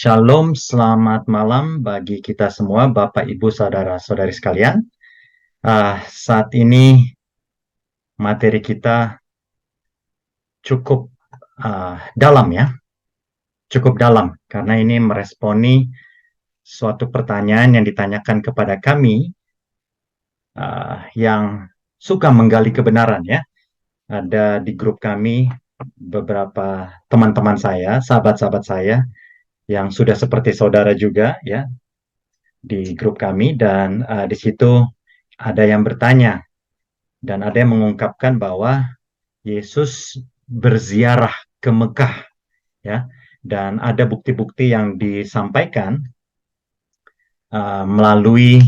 Shalom, selamat malam bagi kita semua, Bapak, Ibu, Saudara-saudari sekalian. Saat ini materi kita cukup dalam ya, cukup dalam karena ini meresponi suatu pertanyaan yang ditanyakan kepada kami yang suka menggali kebenaran ya. Ada di grup kami beberapa teman-teman saya, sahabat-sahabat saya yang sudah seperti saudara juga ya di grup kami dan di situ ada yang bertanya dan ada yang mengungkapkan bahwa Yesus berziarah ke Mekah ya, dan ada bukti-bukti yang disampaikan melalui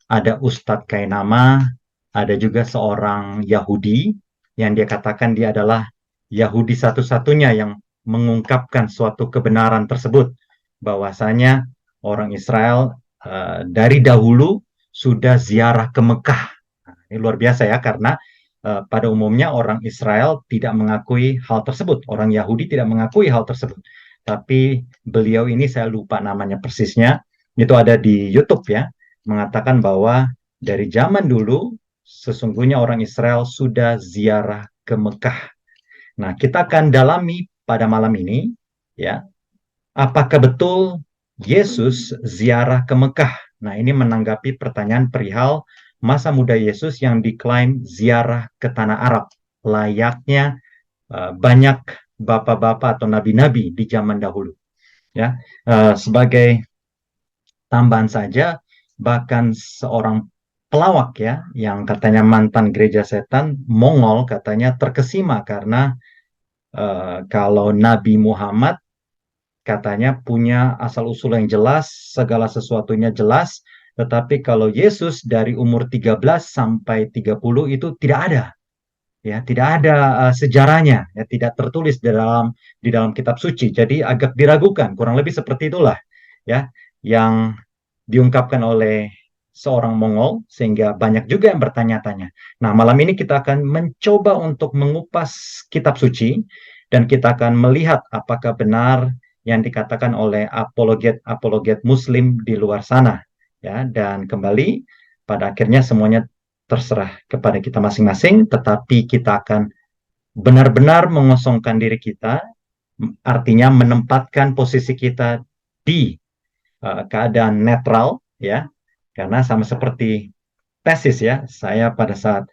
ada Ustadz Kainama, ada juga seorang Yahudi yang dia katakan dia adalah Yahudi satu-satunya yang mengungkapkan suatu kebenaran tersebut, bahwasanya orang Israel dari dahulu sudah ziarah ke Mekah. Nah, ini luar biasa ya, karena pada umumnya orang Israel tidak mengakui hal tersebut, orang Yahudi tidak mengakui hal tersebut. Tapi beliau ini saya lupa namanya persisnya, itu ada di YouTube ya, mengatakan bahwa dari zaman dulu sesungguhnya orang Israel sudah ziarah ke Mekah. Nah, kita akan dalami pada malam ini ya, apakah betul Yesus ziarah ke Mekah? Nah, ini menanggapi pertanyaan perihal masa muda Yesus yang diklaim ziarah ke tanah Arab. Layaknya banyak bapak-bapak atau nabi-nabi di zaman dahulu. Ya, sebagai tambahan saja, bahkan seorang pelawak ya, yang katanya mantan gereja setan, Mongol katanya terkesima karena kalau Nabi Muhammad katanya punya asal-usul yang jelas, segala sesuatunya jelas, tetapi kalau Yesus dari umur 13 sampai 30 itu tidak ada. Ya, tidak ada sejarahnya, ya, tidak tertulis di dalam kitab suci. Jadi agak diragukan, kurang lebih seperti itulah ya yang diungkapkan oleh seorang Mongol sehingga banyak juga yang bertanya-tanya. Nah, malam ini kita akan mencoba untuk mengupas kitab suci dan kita akan melihat apakah benar yang dikatakan oleh apologet-apologet Muslim di luar sana. Ya, dan kembali pada akhirnya semuanya terserah kepada kita masing-masing, tetapi kita akan benar-benar mengosongkan diri kita, artinya menempatkan posisi kita di keadaan netral, ya, karena sama seperti tesis ya, saya pada saat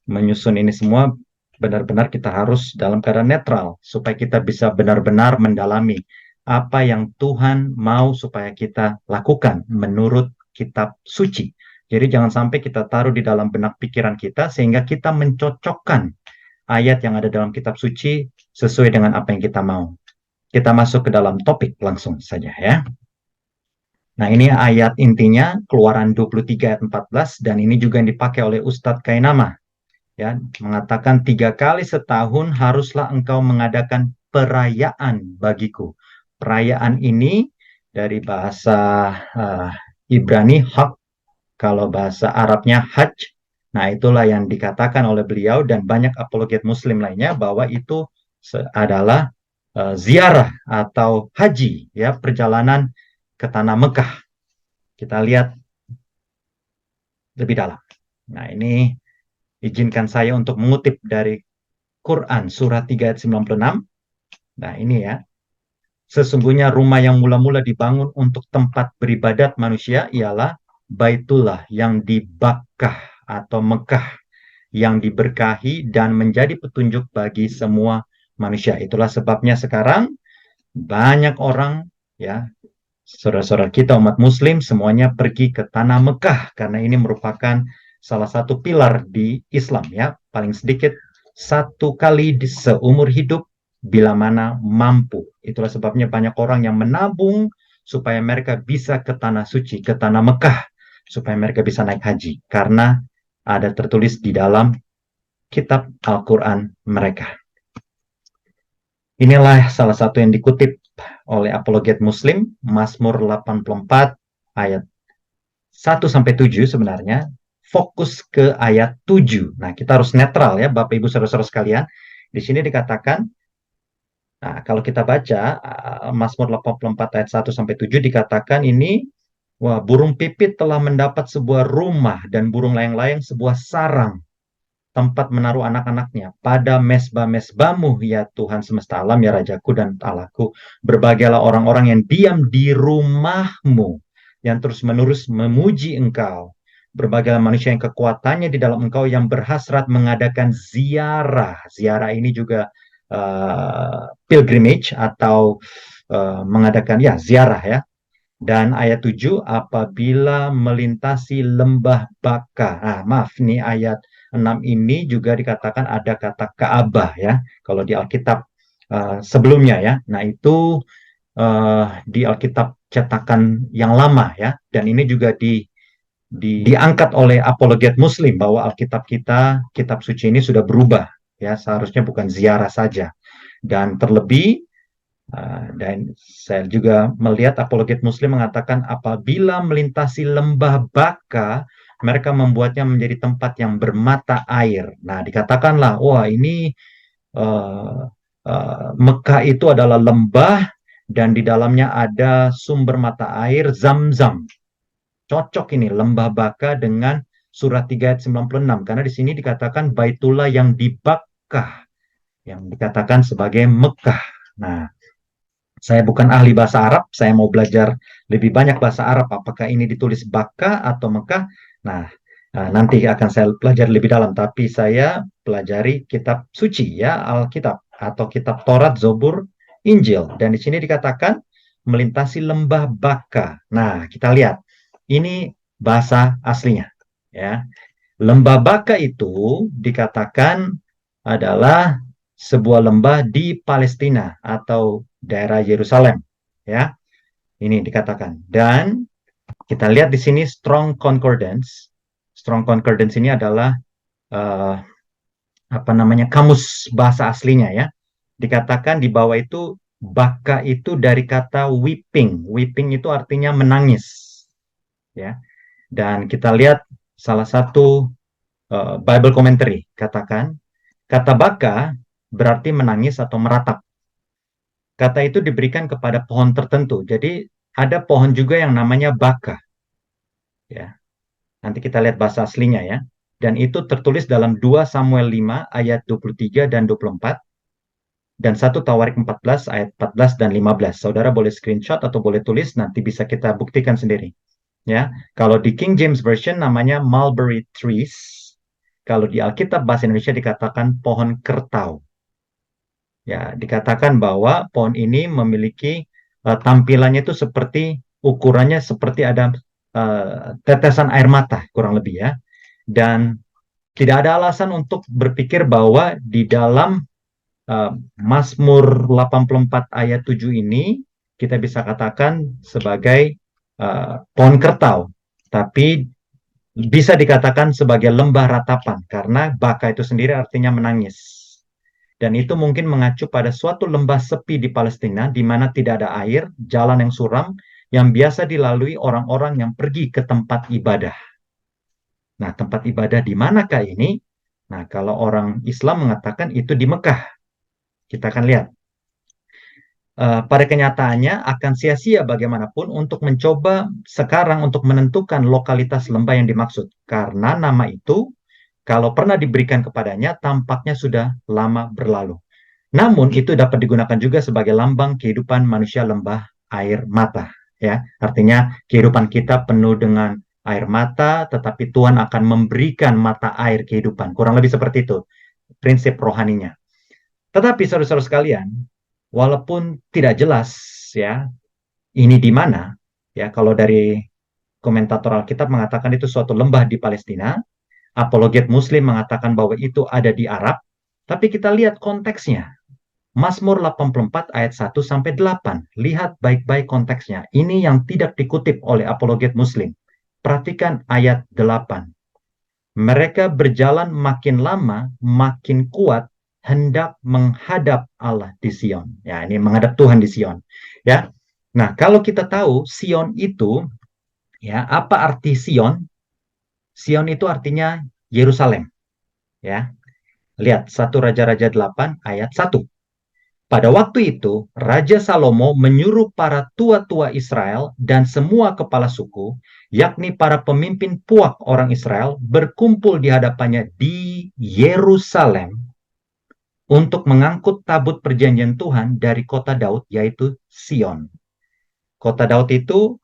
menyusun ini semua benar-benar kita harus dalam keadaan netral supaya kita bisa benar-benar mendalami apa yang Tuhan mau supaya kita lakukan menurut kitab suci. Jadi jangan sampai kita taruh di dalam benak pikiran kita sehingga kita mencocokkan ayat yang ada dalam kitab suci sesuai dengan apa yang kita mau. Kita masuk ke dalam topik langsung saja ya. Nah, ini ayat intinya Keluaran 23 ayat 14 dan ini juga yang dipakai oleh Ustadz Kainama ya, mengatakan 3 kali setahun haruslah engkau mengadakan perayaan bagiku. Perayaan ini dari bahasa Ibrani hak, kalau bahasa Arabnya hajj. Nah, itulah yang dikatakan oleh beliau dan banyak apologet Muslim lainnya bahwa itu adalah ziarah atau haji ya, perjalanan ke tanah Mekah. Kita lihat lebih dalam. Nah, ini izinkan saya untuk mengutip dari Quran surat 3 ayat 96. Nah, ini ya. Sesungguhnya rumah yang mula-mula dibangun untuk tempat beribadat manusia ialah Baitullah yang di Bakkah atau Mekah yang diberkahi dan menjadi petunjuk bagi semua manusia. Itulah sebabnya sekarang banyak orang ya, saudara-saudara kita umat muslim semuanya pergi ke tanah Mekah karena ini merupakan salah satu pilar di Islam ya, paling sedikit 1 kali di seumur hidup bila mana mampu. Itulah sebabnya banyak orang yang menabung supaya mereka bisa ke tanah suci, ke tanah Mekah, supaya mereka bisa naik haji karena ada tertulis di dalam kitab Al-Quran mereka. Inilah salah satu yang dikutip oleh apologet Muslim, Mazmur 84 ayat 1-7 sebenarnya, fokus ke ayat 7. Nah, kita harus netral ya, Bapak Ibu Saudara-saudara sekalian. Di sini dikatakan, Nah, kalau kita baca Mazmur 84 ayat 1 sampai 7 dikatakan ini, wah, burung pipit telah mendapat sebuah rumah dan burung layang-layang sebuah sarang tempat menaruh anak-anaknya. Pada mesbah-mesbahmu, ya Tuhan semesta alam, ya Rajaku dan Allahku. Berbahagialah orang-orang yang diam di rumahmu, yang terus-menerus memuji engkau. Berbahagialah manusia yang kekuatannya di dalam engkau, yang berhasrat mengadakan ziarah. Ziarah ini juga pilgrimage atau mengadakan ya ziarah ya. Dan ayat 7, apabila melintasi lembah Baka. Nah, maaf, nih ayat 6 ini juga dikatakan ada kata Ka'bah ya. Kalau di Alkitab sebelumnya ya. Nah, itu di Alkitab cetakan yang lama ya. Dan ini juga diangkat oleh apologet Muslim bahwa Alkitab kita, kitab suci ini sudah berubah ya. Seharusnya bukan ziarah saja. Dan terlebih dan saya juga melihat apologet Muslim mengatakan apabila melintasi lembah Baka, mereka membuatnya menjadi tempat yang bermata air. Nah, dikatakanlah, wah ini uh, Mekah itu adalah lembah dan di dalamnya ada sumber mata air Zam-Zam. Cocok ini lembah Baka dengan surat 3 ayat 96 karena di sini dikatakan Baitullah yang di Bakkah yang dikatakan sebagai Mekah. Nah, saya bukan ahli bahasa Arab, saya mau belajar lebih banyak bahasa Arab. Apakah ini ditulis Baka atau Mekah? Nah, nanti akan saya pelajari lebih dalam. Tapi saya pelajari kitab suci ya, Alkitab atau kitab Taurat, Zobur, Injil. Dan di sini dikatakan melintasi lembah Baka. Nah, kita lihat. Ini bahasa aslinya. Ya, lembah Baka itu dikatakan adalah sebuah lembah di Palestina atau daerah Yerusalem. Ya, ini dikatakan. Dan kita lihat di sini Strong Concordance. Strong Concordance ini adalah uh, apa namanya kamus bahasa aslinya ya. Dikatakan di bawah itu Baka itu dari kata weeping. Weeping itu artinya menangis. Ya. Dan kita lihat salah satu Bible commentary katakan kata baka berarti menangis atau meratap. Kata itu diberikan kepada pohon tertentu. Jadi ada pohon juga yang namanya baka ya. Nanti kita lihat bahasa aslinya ya. Dan itu tertulis dalam 2 Samuel 5 ayat 23 dan 24 dan 1 Tawarik 14 ayat 14 dan 15. Saudara boleh screenshot atau boleh tulis nanti bisa kita buktikan sendiri. Ya, kalau di King James Version namanya mulberry trees. Kalau di Alkitab bahasa Indonesia dikatakan pohon kertau. Ya, dikatakan bahwa pohon ini memiliki tampilannya itu seperti ukurannya seperti ada tetesan air mata kurang lebih ya. Dan tidak ada alasan untuk berpikir bahwa di dalam Mazmur 84 ayat 7 ini kita bisa katakan sebagai pohon kertau. Tapi bisa dikatakan sebagai lembah ratapan karena baka itu sendiri artinya menangis. Dan itu mungkin mengacu pada suatu lembah sepi di Palestina di mana tidak ada air, jalan yang suram yang biasa dilalui orang-orang yang pergi ke tempat ibadah. Nah, tempat ibadah di manakah ini? Nah, kalau orang Islam mengatakan itu di Mekah. Kita akan lihat. Pada kenyataannya akan sia-sia bagaimanapun untuk mencoba sekarang untuk menentukan lokalitas lembah yang dimaksud. Karena nama itu, kalau pernah diberikan kepadanya, tampaknya sudah lama berlalu. Namun itu dapat digunakan juga sebagai lambang kehidupan manusia lembah air mata. Ya, artinya kehidupan kita penuh dengan air mata, tetapi Tuhan akan memberikan mata air kehidupan. Kurang lebih seperti itu prinsip rohaninya. Tetapi saudara-saudara sekalian, walaupun tidak jelas ya ini di mana, ya kalau dari komentator Alkitab mengatakan itu suatu lembah di Palestina, apologet Muslim mengatakan bahwa itu ada di Arab, tapi kita lihat konteksnya. Mazmur 84 ayat 1 sampai 8. Lihat baik-baik konteksnya. Ini yang tidak dikutip oleh apologet Muslim. Perhatikan ayat 8. Mereka berjalan makin lama, makin kuat, hendak menghadap Allah di Sion. Ya, ini menghadap Tuhan di Sion. Ya. Nah, kalau kita tahu Sion itu, ya, apa arti Sion? Sion itu artinya Yerusalem. Ya. Lihat 1 Raja-Raja 8 ayat 1. Pada waktu itu, Raja Salomo menyuruh para tua-tua Israel dan semua kepala suku, yakni para pemimpin puak orang Israel, berkumpul di hadapannya di Yerusalem untuk mengangkut tabut perjanjian Tuhan dari kota Daud, yaitu Sion. Kota Daud itu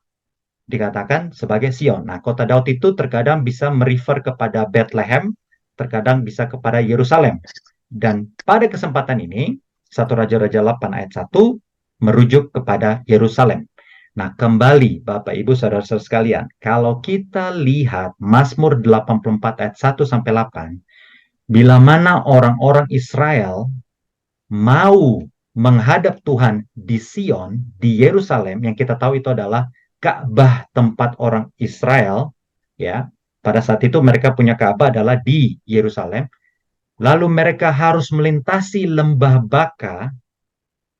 dikatakan sebagai Sion. Nah, kota Daud itu terkadang bisa merefer kepada Bethlehem, terkadang bisa kepada Yerusalem. Dan pada kesempatan ini, 1 Raja-Raja 8 ayat 1 merujuk kepada Yerusalem. Nah, kembali Bapak Ibu Saudara-saudara sekalian, kalau kita lihat Mazmur 84 ayat 1 sampai 8, bila mana orang-orang Israel mau menghadap Tuhan di Sion, di Yerusalem, yang kita tahu itu adalah Ka'bah tempat orang Israel, ya. Pada saat itu mereka punya Ka'bah adalah di Yerusalem. Lalu mereka harus melintasi lembah Baka,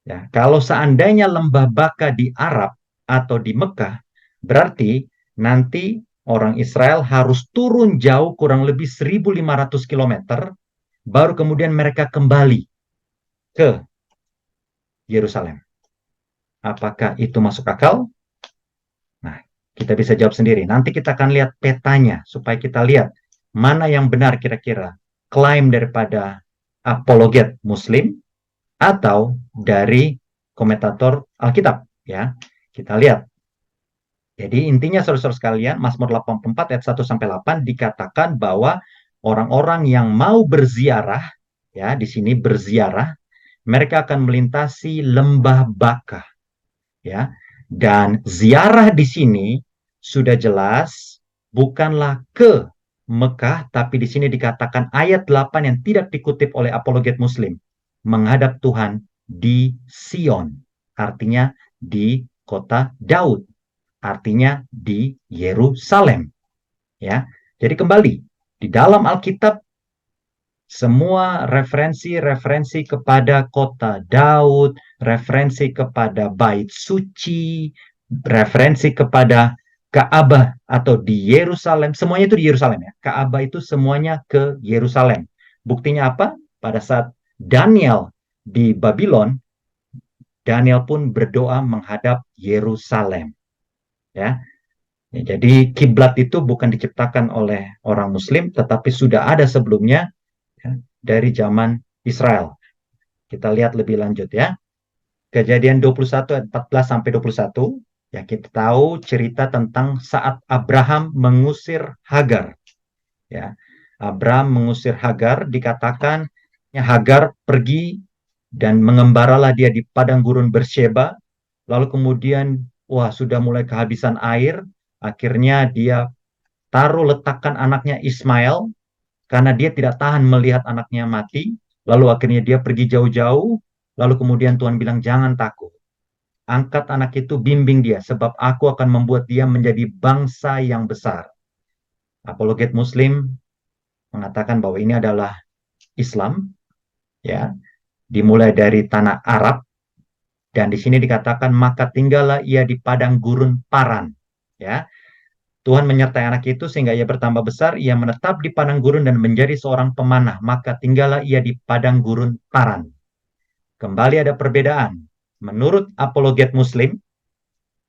ya. Kalau seandainya lembah Baka di Arab atau di Mekah, berarti nanti orang Israel harus turun jauh kurang lebih 1.500 kilometer, baru kemudian mereka kembali ke Yerusalem. Apakah itu masuk akal? Nah, kita bisa jawab sendiri. Nanti kita akan lihat petanya supaya kita lihat mana yang benar kira-kira. Klaim daripada apologet Muslim atau dari komentator Alkitab, ya. Kita lihat. Jadi intinya saudara-saudara sekalian, Mazmur 84 ayat 1 sampai 8 dikatakan bahwa orang-orang yang mau berziarah, ya, di sini berziarah, mereka akan melintasi lembah Baka, ya. Dan ziarah di sini sudah jelas bukanlah ke Mekah, tapi di sini dikatakan ayat 8 yang tidak dikutip oleh apologet Muslim, menghadap Tuhan di Sion, artinya di kota Daud, artinya di Yerusalem, ya. Jadi kembali di dalam Alkitab semua referensi-referensi kepada kota Daud, referensi kepada bait suci, referensi kepada Ka'bah atau di Yerusalem, semuanya itu di Yerusalem, ya. Ka'bah itu semuanya ke Yerusalem. Buktinya apa? Pada saat Daniel di Babylon, Daniel pun berdoa menghadap Yerusalem, ya. Ya, jadi kiblat itu bukan diciptakan oleh orang Muslim, tetapi sudah ada sebelumnya, ya, dari zaman Israel. Kita lihat lebih lanjut, ya. Kejadian 21 ayat 14 sampai 21, ya, kita tahu cerita tentang saat Abraham mengusir Hagar, ya. Abraham mengusir Hagar, dikatakan ya, Hagar pergi dan mengembaralah dia di padang gurun Berseba, lalu kemudian wah, sudah mulai kehabisan air, akhirnya dia letakkan anaknya Ismail karena dia tidak tahan melihat anaknya mati. Lalu akhirnya dia pergi jauh-jauh. Lalu kemudian Tuhan bilang, jangan takut. Angkat anak itu, bimbing dia, sebab aku akan membuat dia menjadi bangsa yang besar. Apologet Muslim mengatakan bahwa ini adalah Islam, ya, dimulai dari tanah Arab, dan di sini dikatakan maka tinggallah ia di padang gurun Paran, ya. Tuhan menyertai anak itu sehingga ia bertambah besar, ia menetap di padang gurun dan menjadi seorang pemanah, maka tinggallah ia di padang gurun Paran. Kembali ada perbedaan. Menurut apologet Muslim,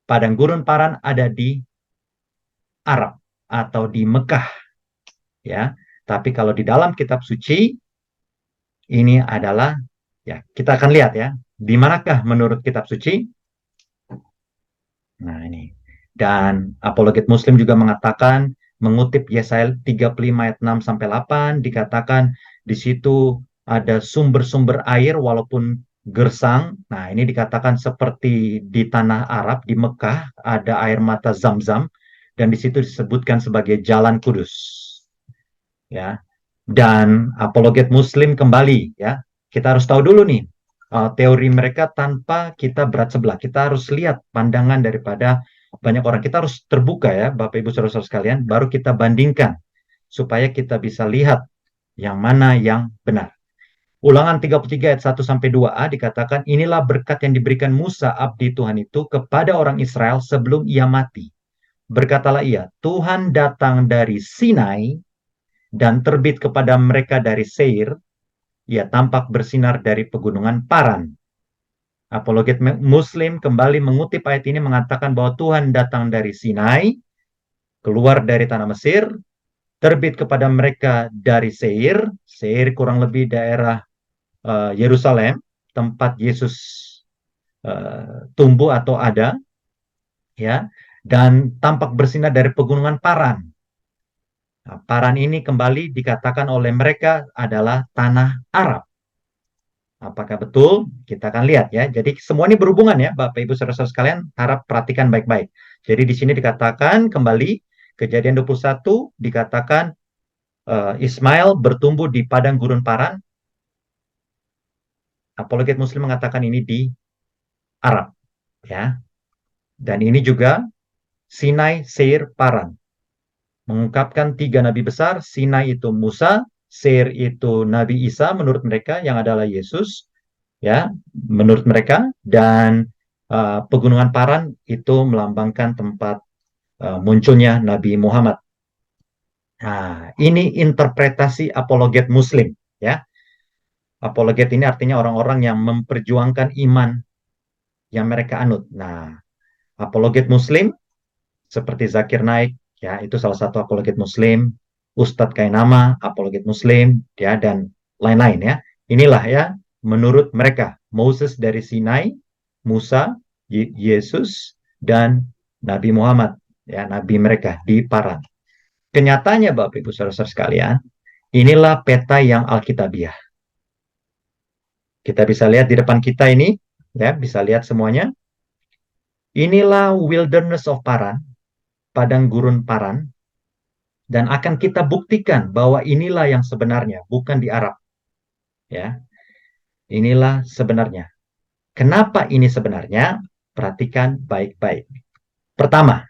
padang gurun Paran ada di Arab atau di Mekah, ya. Tapi kalau di dalam kitab suci ini adalah, ya, kita akan lihat, ya, di manakah menurut kitab suci. Nah, ini. Dan apologet Muslim juga mengatakan, mengutip Yesaya 35 ayat 6 sampai 8, dikatakan di situ ada sumber-sumber air walaupun gersang. Nah, ini dikatakan seperti di tanah Arab, di Mekah, ada air mata Zam-Zam, dan di situ disebutkan sebagai jalan kudus. Ya. Dan apologet Muslim kembali, ya. Kita harus tahu dulu nih, teori mereka tanpa kita berat sebelah. Kita harus lihat pandangan daripada banyak orang. Kita harus terbuka, ya, Bapak Ibu Saudara-saudara sekalian, baru kita bandingkan supaya kita bisa lihat yang mana yang benar. Ulangan 33 ayat 1 sampai 2a dikatakan, inilah berkat yang diberikan Musa abdi Tuhan itu kepada orang Israel sebelum ia mati. Berkatalah ia, Tuhan datang dari Sinai dan terbit kepada mereka dari Seir, ia tampak bersinar dari pegunungan Paran. Apologet Muslim kembali mengutip ayat ini mengatakan bahwa Tuhan datang dari Sinai, keluar dari tanah Mesir, terbit kepada mereka dari Seir. Seir kurang lebih daerah Yerusalem, tempat Yesus tumbuh atau ada, ya, dan tampak bersinar dari pegunungan Paran. Nah, Paran ini kembali dikatakan oleh mereka adalah tanah Arab. Apakah betul? Kita akan lihat ya. Jadi semua ini berhubungan ya, Bapak Ibu saudara-saudara sekalian, harap perhatikan baik-baik. Jadi di sini dikatakan kembali Kejadian 21 dikatakan Ismail bertumbuh di padang gurun Paran. Apologet Muslim mengatakan ini di Arab ya. Dan ini juga Sinai, Seir, Paran. Mengungkapkan tiga nabi besar. Sinai itu Musa, Seir itu Nabi Isa menurut mereka yang adalah Yesus, ya, menurut mereka, dan pegunungan Paran itu melambangkan tempat munculnya Nabi Muhammad. Nah, ini interpretasi apologet Muslim, ya. Apologet ini artinya orang-orang yang memperjuangkan iman yang mereka anut. Nah, apologet Muslim seperti Zakir Naik, ya, itu salah satu apologet Muslim, Ustadz Kainama, apologet Muslim, ya, dan lain-lain, ya. Inilah ya, menurut mereka, Moses dari Sinai, Musa, Yesus, dan Nabi Muhammad, ya, Nabi mereka di Paran. Kenyataannya, Bapak Ibu Saudara sekalian, inilah peta yang Alkitabiah. Kita bisa lihat di depan kita ini, ya, bisa lihat semuanya. Inilah wilderness of Paran, padang gurun Paran, dan akan kita buktikan bahwa inilah yang sebenarnya, bukan di Arab. Ya, inilah sebenarnya. Kenapa ini sebenarnya? Perhatikan baik-baik. Pertama,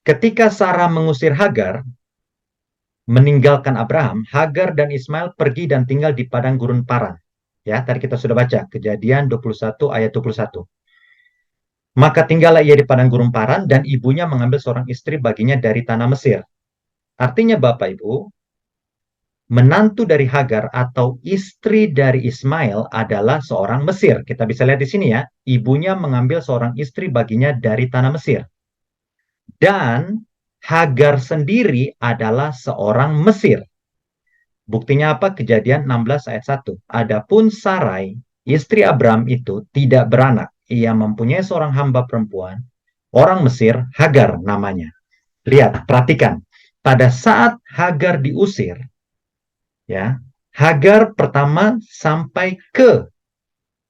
ketika Sarah mengusir Hagar, meninggalkan Abraham, Hagar dan Ismail pergi dan tinggal di padang gurun Paran. Ya, tadi kita sudah baca, Kejadian 21 ayat 21. Maka tinggallah ia di padang gurun Paran dan ibunya mengambil seorang istri baginya dari tanah Mesir. Artinya Bapak Ibu, menantu dari Hagar atau istri dari Ismail adalah seorang Mesir. Kita bisa lihat di sini ya, ibunya mengambil seorang istri baginya dari tanah Mesir. Dan Hagar sendiri adalah seorang Mesir. Buktinya apa? Kejadian 16 ayat 1. Adapun Sarai, istri Abram itu tidak beranak. Ia mempunyai seorang hamba perempuan, orang Mesir, Hagar namanya. Lihat, perhatikan. Pada saat Hagar diusir, ya, Hagar pertama sampai ke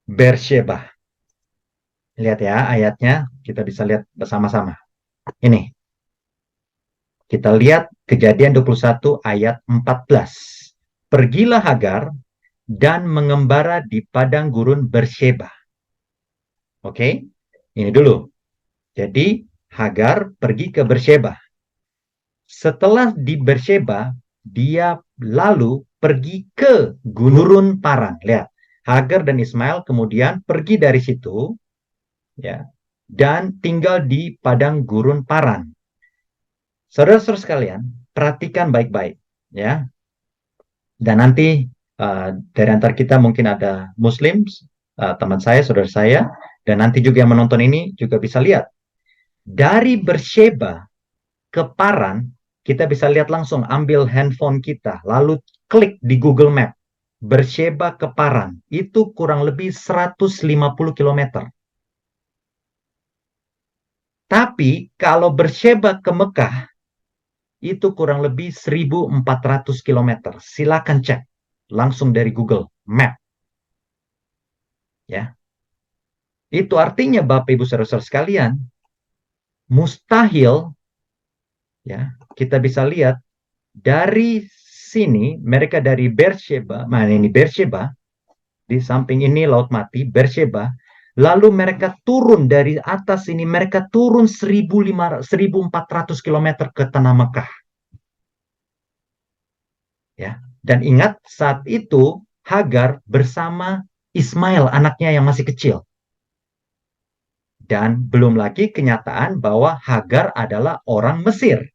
Beersheba. Lihat ya ayatnya, kita bisa lihat bersama-sama. Ini. Kita lihat Kejadian 21 ayat 14. Pergilah Hagar dan mengembara di padang gurun Beersheba. Oke, ini dulu. Jadi Hagar pergi ke Beersheba. Setelah di Beersheba, dia lalu pergi ke gurun Paran. Lihat, Hagar dan Ismail kemudian pergi dari situ, ya, dan tinggal di padang gurun Paran. Saudara-saudara sekalian, perhatikan baik-baik, ya. Dan nanti dari antara kita mungkin ada Muslim, teman saya, saudara saya, dan nanti juga yang menonton ini juga bisa lihat. Dari Beersheba ke Paran, kita bisa lihat langsung, ambil handphone kita, lalu klik di Google Map. Beersheba ke Paran, itu kurang lebih 150 km. Tapi kalau Beersheba ke Mekah, itu kurang lebih 1.400 km. Silakan cek langsung dari Google Map. Ya, itu artinya Bapak Ibu saudara-saudara sekalian, mustahil, ya, kita bisa lihat dari sini, mereka dari Beersheba, mana ini Beersheba, di samping ini Laut Mati, Beersheba, lalu mereka turun dari atas ini, mereka turun 1.400 km ke tanah Mekah. Ya, dan ingat saat itu Hagar bersama Ismail, anaknya yang masih kecil. Dan belum lagi kenyataan bahwa Hagar adalah orang Mesir.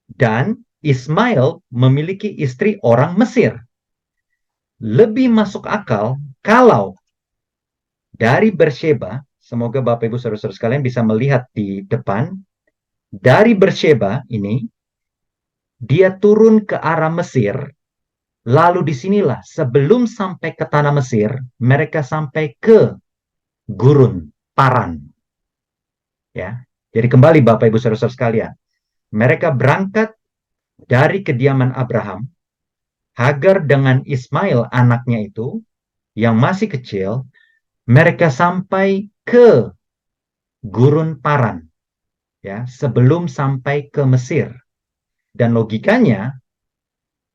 Dan Ismail memiliki istri orang Mesir. Lebih masuk akal kalau Dari Bersheba, semoga Bapak Ibu Saudara-saudara sekalian bisa melihat di depan, dari Bersheba ini, dia turun ke arah Mesir, lalu disinilah sebelum sampai ke tanah Mesir, mereka sampai ke gurun Paran. Ya, jadi kembali Bapak Ibu Saudara-saudara sekalian, mereka berangkat dari kediaman Abraham, Hagar dengan Ismail anaknya itu, yang masih kecil, mereka sampai ke gurun Paran, ya, sebelum sampai ke Mesir. Dan logikanya,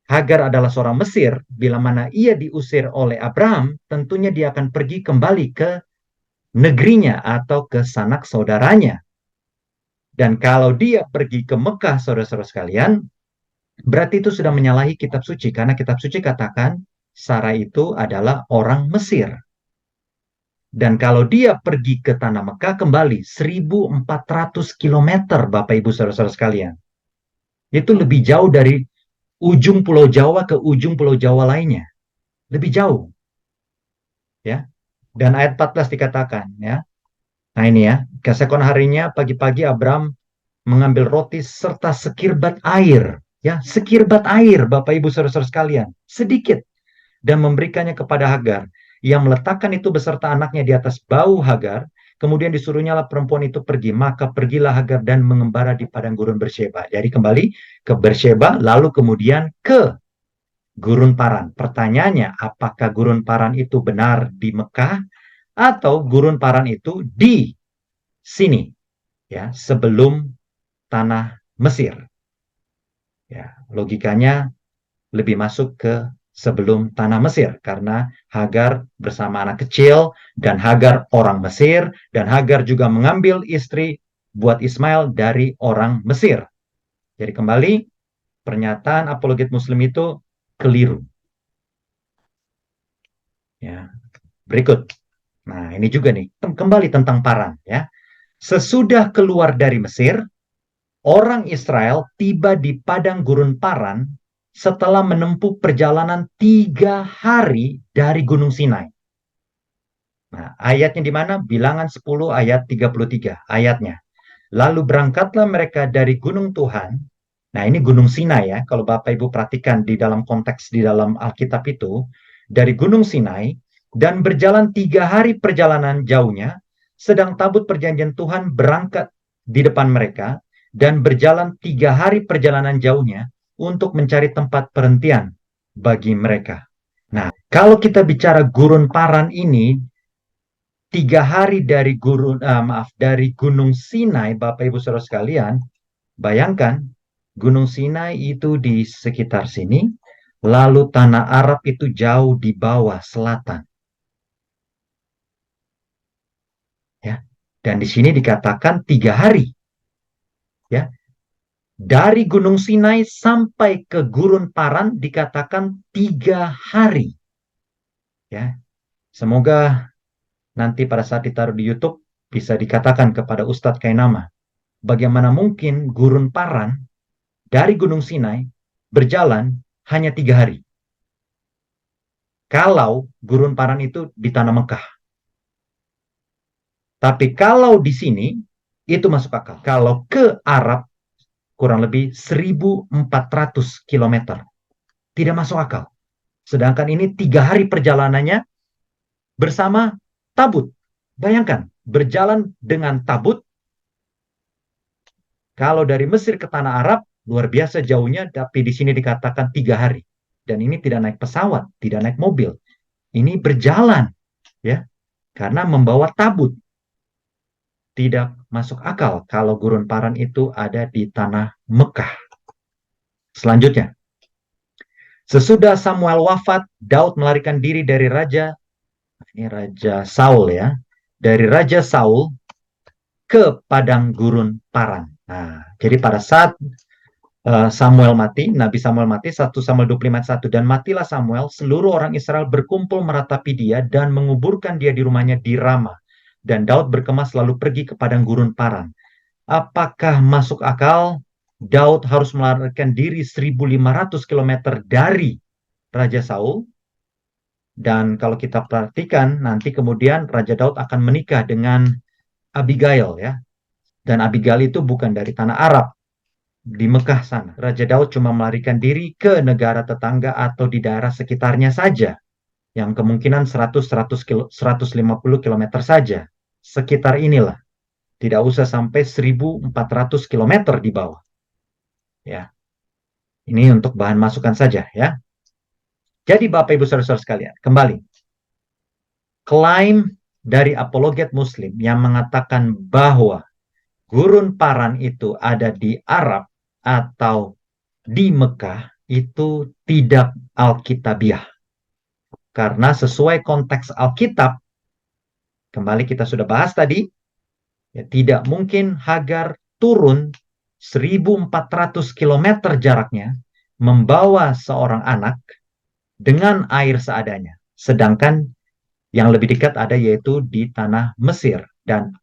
Hagar adalah seorang Mesir, bila mana ia diusir oleh Abraham, tentunya dia akan pergi kembali ke negerinya atau ke sanak saudaranya. Dan kalau dia pergi ke Mekah, saudara-saudara sekalian, berarti itu sudah menyalahi kitab suci, karena kitab suci katakan Sarah itu adalah orang Mesir. Dan kalau dia pergi ke tanah Mekah kembali 1.400 kilometer, Bapak Ibu Saudara-saudara sekalian. Itu lebih jauh dari ujung Pulau Jawa ke ujung Pulau Jawa lainnya. Lebih jauh, ya. Dan ayat 14 dikatakan, ya. Nah ini ya, keesokan harinya pagi-pagi Abram mengambil roti serta sekirbat air, ya, sekirbat air, Bapak Ibu Saudara-saudara sekalian, sedikit, dan memberikannya kepada Hagar. Ia meletakkan itu beserta anaknya di atas bahu Hagar, kemudian disuruhnyalah perempuan itu pergi. Maka pergilah Hagar dan mengembara di padang gurun Bersheba. Jadi kembali ke Bersheba, lalu kemudian ke gurun Paran. Pertanyaannya, apakah gurun Paran itu benar di Mekah atau gurun Paran itu di sini, ya, sebelum tanah Mesir? Ya, logikanya lebih masuk ke sebelum tanah Mesir karena Hagar bersama anak kecil dan Hagar orang Mesir dan Hagar juga mengambil istri buat Ismail dari orang Mesir. Jadi kembali pernyataan apologet Muslim itu keliru. Ya, berikut. Nah, ini juga nih kembali tentang Paran ya. Sesudah keluar dari Mesir, orang Israel tiba di padang gurun Paran setelah menempuh perjalanan 3 hari dari Gunung Sinai. Nah, ayatnya di mana? Bilangan 10 ayat 33 ayatnya. Lalu berangkatlah mereka dari gunung Tuhan. Nah, ini gunung Sinai ya. Kalau Bapak Ibu perhatikan di dalam konteks di dalam Alkitab itu, dari gunung Sinai, dan berjalan 3 hari perjalanan jauhnya, sedang tabut perjanjian Tuhan berangkat di depan mereka, dan berjalan 3 hari perjalanan jauhnya untuk mencari tempat perhentian bagi mereka. Nah, kalau kita bicara gurun Paran ini, 3 hari dari dari Gunung Sinai, Bapak Ibu Saudara sekalian, bayangkan Gunung Sinai itu di sekitar sini, lalu tanah Arab itu jauh di bawah selatan, ya. Dan di sini dikatakan 3 hari, ya. Dari Gunung Sinai sampai ke Gurun Paran dikatakan 3 hari, ya. Semoga nanti pada saat ditaruh di YouTube bisa dikatakan kepada Ustadz Kainama, bagaimana mungkin Gurun Paran dari Gunung Sinai berjalan hanya 3 hari. Kalau Gurun Paran itu di tanah Mekah. Tapi kalau di sini, itu masuk akal. Kalau ke Arab, kurang lebih 1.400 kilometer. Tidak masuk akal. Sedangkan ini 3 hari perjalanannya bersama tabut. Bayangkan, berjalan dengan tabut. Kalau dari Mesir ke tanah Arab, luar biasa jauhnya, tapi di sini dikatakan 3 hari. Dan ini tidak naik pesawat, tidak naik mobil. Ini berjalan, ya, karena membawa tabut. Tidak masuk akal kalau gurun Paran itu ada di tanah Mekah. Selanjutnya, sesudah Samuel wafat, Daud melarikan diri dari ini Raja Saul ya, dari Raja Saul ke padang gurun Paran. Nah, jadi pada saat Samuel mati, Nabi Samuel mati, 1 Samuel 25:1, dan matilah Samuel, seluruh orang Israel berkumpul meratapi dia dan menguburkan dia di rumahnya di Rama. Dan Daud berkemas lalu pergi ke padang gurun Paran. Apakah masuk akal Daud harus melarikan diri 1.500 kilometer dari Raja Saul Dan kalau kita perhatikan, nanti kemudian Raja Daud akan menikah dengan Abigail ya. Dan Abigail itu bukan dari tanah Arab, di Mekah sana. Raja Daud cuma melarikan diri ke negara tetangga atau di daerah sekitarnya saja, yang kemungkinan 100-150 kilometer saja. Sekitar inilah. Tidak usah sampai 1.400 kilometer di bawah. Ya, ini untuk bahan masukan saja ya. Jadi Bapak Ibu Saudara-saudara sekalian, kembali. Klaim dari apologet Muslim yang mengatakan bahwa gurun Paran itu ada di Arab atau di Mekah itu tidak Alkitabiah. Karena sesuai konteks Alkitab, kembali kita sudah bahas tadi, ya, tidak mungkin Hagar turun 1.400 kilometer jaraknya membawa seorang anak dengan air seadanya. Sedangkan yang lebih dekat ada yaitu di tanah Mesir. Dan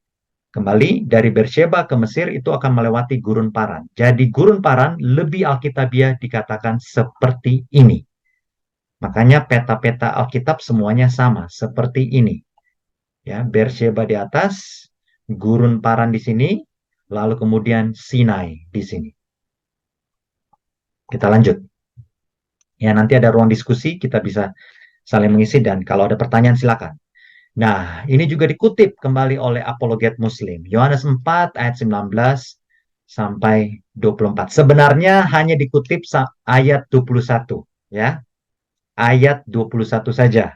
kembali dari Beersheba ke Mesir itu akan melewati gurun Paran. Jadi gurun Paran lebih Alkitabiah dikatakan seperti ini. Makanya peta-peta Alkitab semuanya sama seperti ini. Ya, Beersheba di atas, gurun Paran di sini, lalu kemudian Sinai di sini. Kita lanjut. Ya, nanti ada ruang diskusi, kita bisa saling mengisi dan kalau ada pertanyaan silakan. Nah, ini juga dikutip kembali oleh apologet Muslim. Yohanes 4 ayat 19 sampai 24. Sebenarnya hanya dikutip ayat 21, ya. Ayat 21 saja.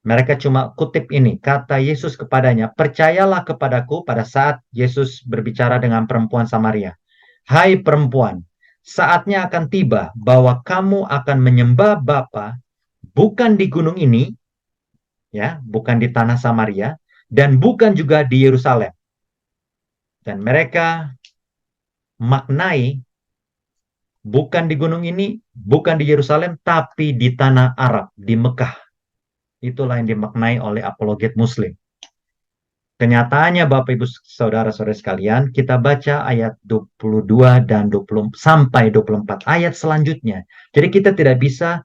Mereka cuma kutip ini, kata Yesus kepadanya, percayalah kepadaku pada saat Yesus berbicara dengan perempuan Samaria. Hai perempuan, saatnya akan tiba bahwa kamu akan menyembah Bapa bukan di gunung ini, ya, bukan di tanah Samaria, dan bukan juga di Yerusalem. Dan mereka maknai bukan di gunung ini, bukan di Yerusalem, tapi di tanah Arab, di Mekah. Itulah yang dimaknai oleh apologet Muslim. Kenyataannya Bapak Ibu Saudara-saudara sekalian, kita baca ayat 22 dan 20 sampai 24 ayat selanjutnya. Jadi kita tidak bisa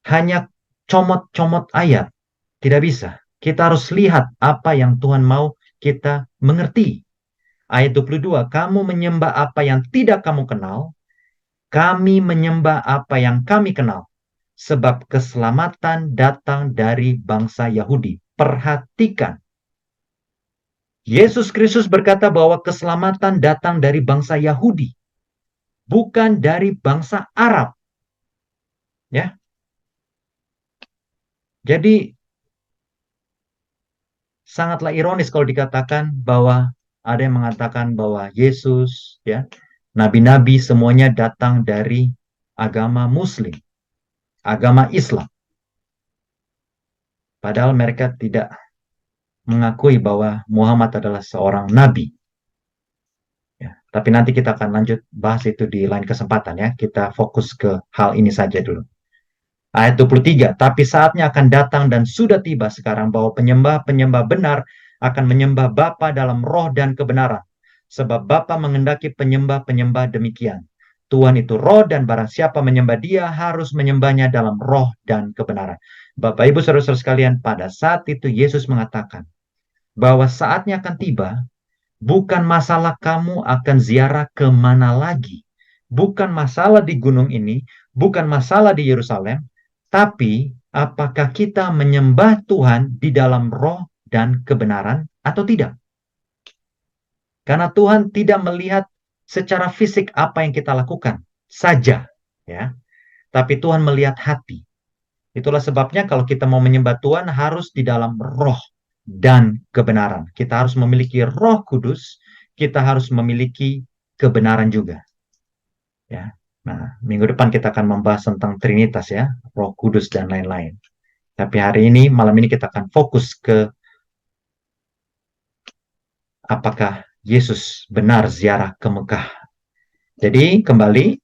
hanya comot-comot ayat. Tidak bisa. Kita harus lihat apa yang Tuhan mau kita mengerti. Ayat 22, kamu menyembah apa yang tidak kamu kenal, kami menyembah apa yang kami kenal. Sebab keselamatan datang dari bangsa Yahudi. Perhatikan. Yesus Kristus berkata bahwa keselamatan datang dari bangsa Yahudi, bukan dari bangsa Arab. Ya. Jadi sangatlah ironis kalau dikatakan bahwa ada yang mengatakan bahwa Yesus, ya, nabi-nabi semuanya datang dari agama Muslim, agama Islam. Padahal mereka tidak mengakui bahwa Muhammad adalah seorang nabi. Ya, tapi nanti kita akan lanjut bahas itu di lain kesempatan ya. Kita fokus ke hal ini saja dulu. Ayat 23, tapi saatnya akan datang dan sudah tiba sekarang bahwa penyembah-penyembah benar akan menyembah Bapa dalam roh dan kebenaran. Sebab Bapa mengendaki penyembah-penyembah demikian. Tuhan itu roh dan barang siapa menyembah dia harus menyembahnya dalam roh dan kebenaran. Bapak Ibu Saudara-saudara sekalian, pada saat itu Yesus mengatakan bahwa saatnya akan tiba, bukan masalah kamu akan ziarah ke mana lagi. Bukan masalah di gunung ini, bukan masalah di Yerusalem, tapi apakah kita menyembah Tuhan di dalam roh dan kebenaran atau tidak? Karena Tuhan tidak melihat secara fisik apa yang kita lakukan saja, ya. Tapi Tuhan melihat hati. Itulah sebabnya kalau kita mau menyembah Tuhan harus di dalam roh dan kebenaran. Kita harus memiliki Roh Kudus, kita harus memiliki kebenaran juga. Ya. Nah, minggu depan kita akan membahas tentang Trinitas ya, Roh Kudus dan lain-lain. Tapi hari ini, malam ini kita akan fokus ke apakah Yesus benar ziarah ke Mekah. Jadi kembali,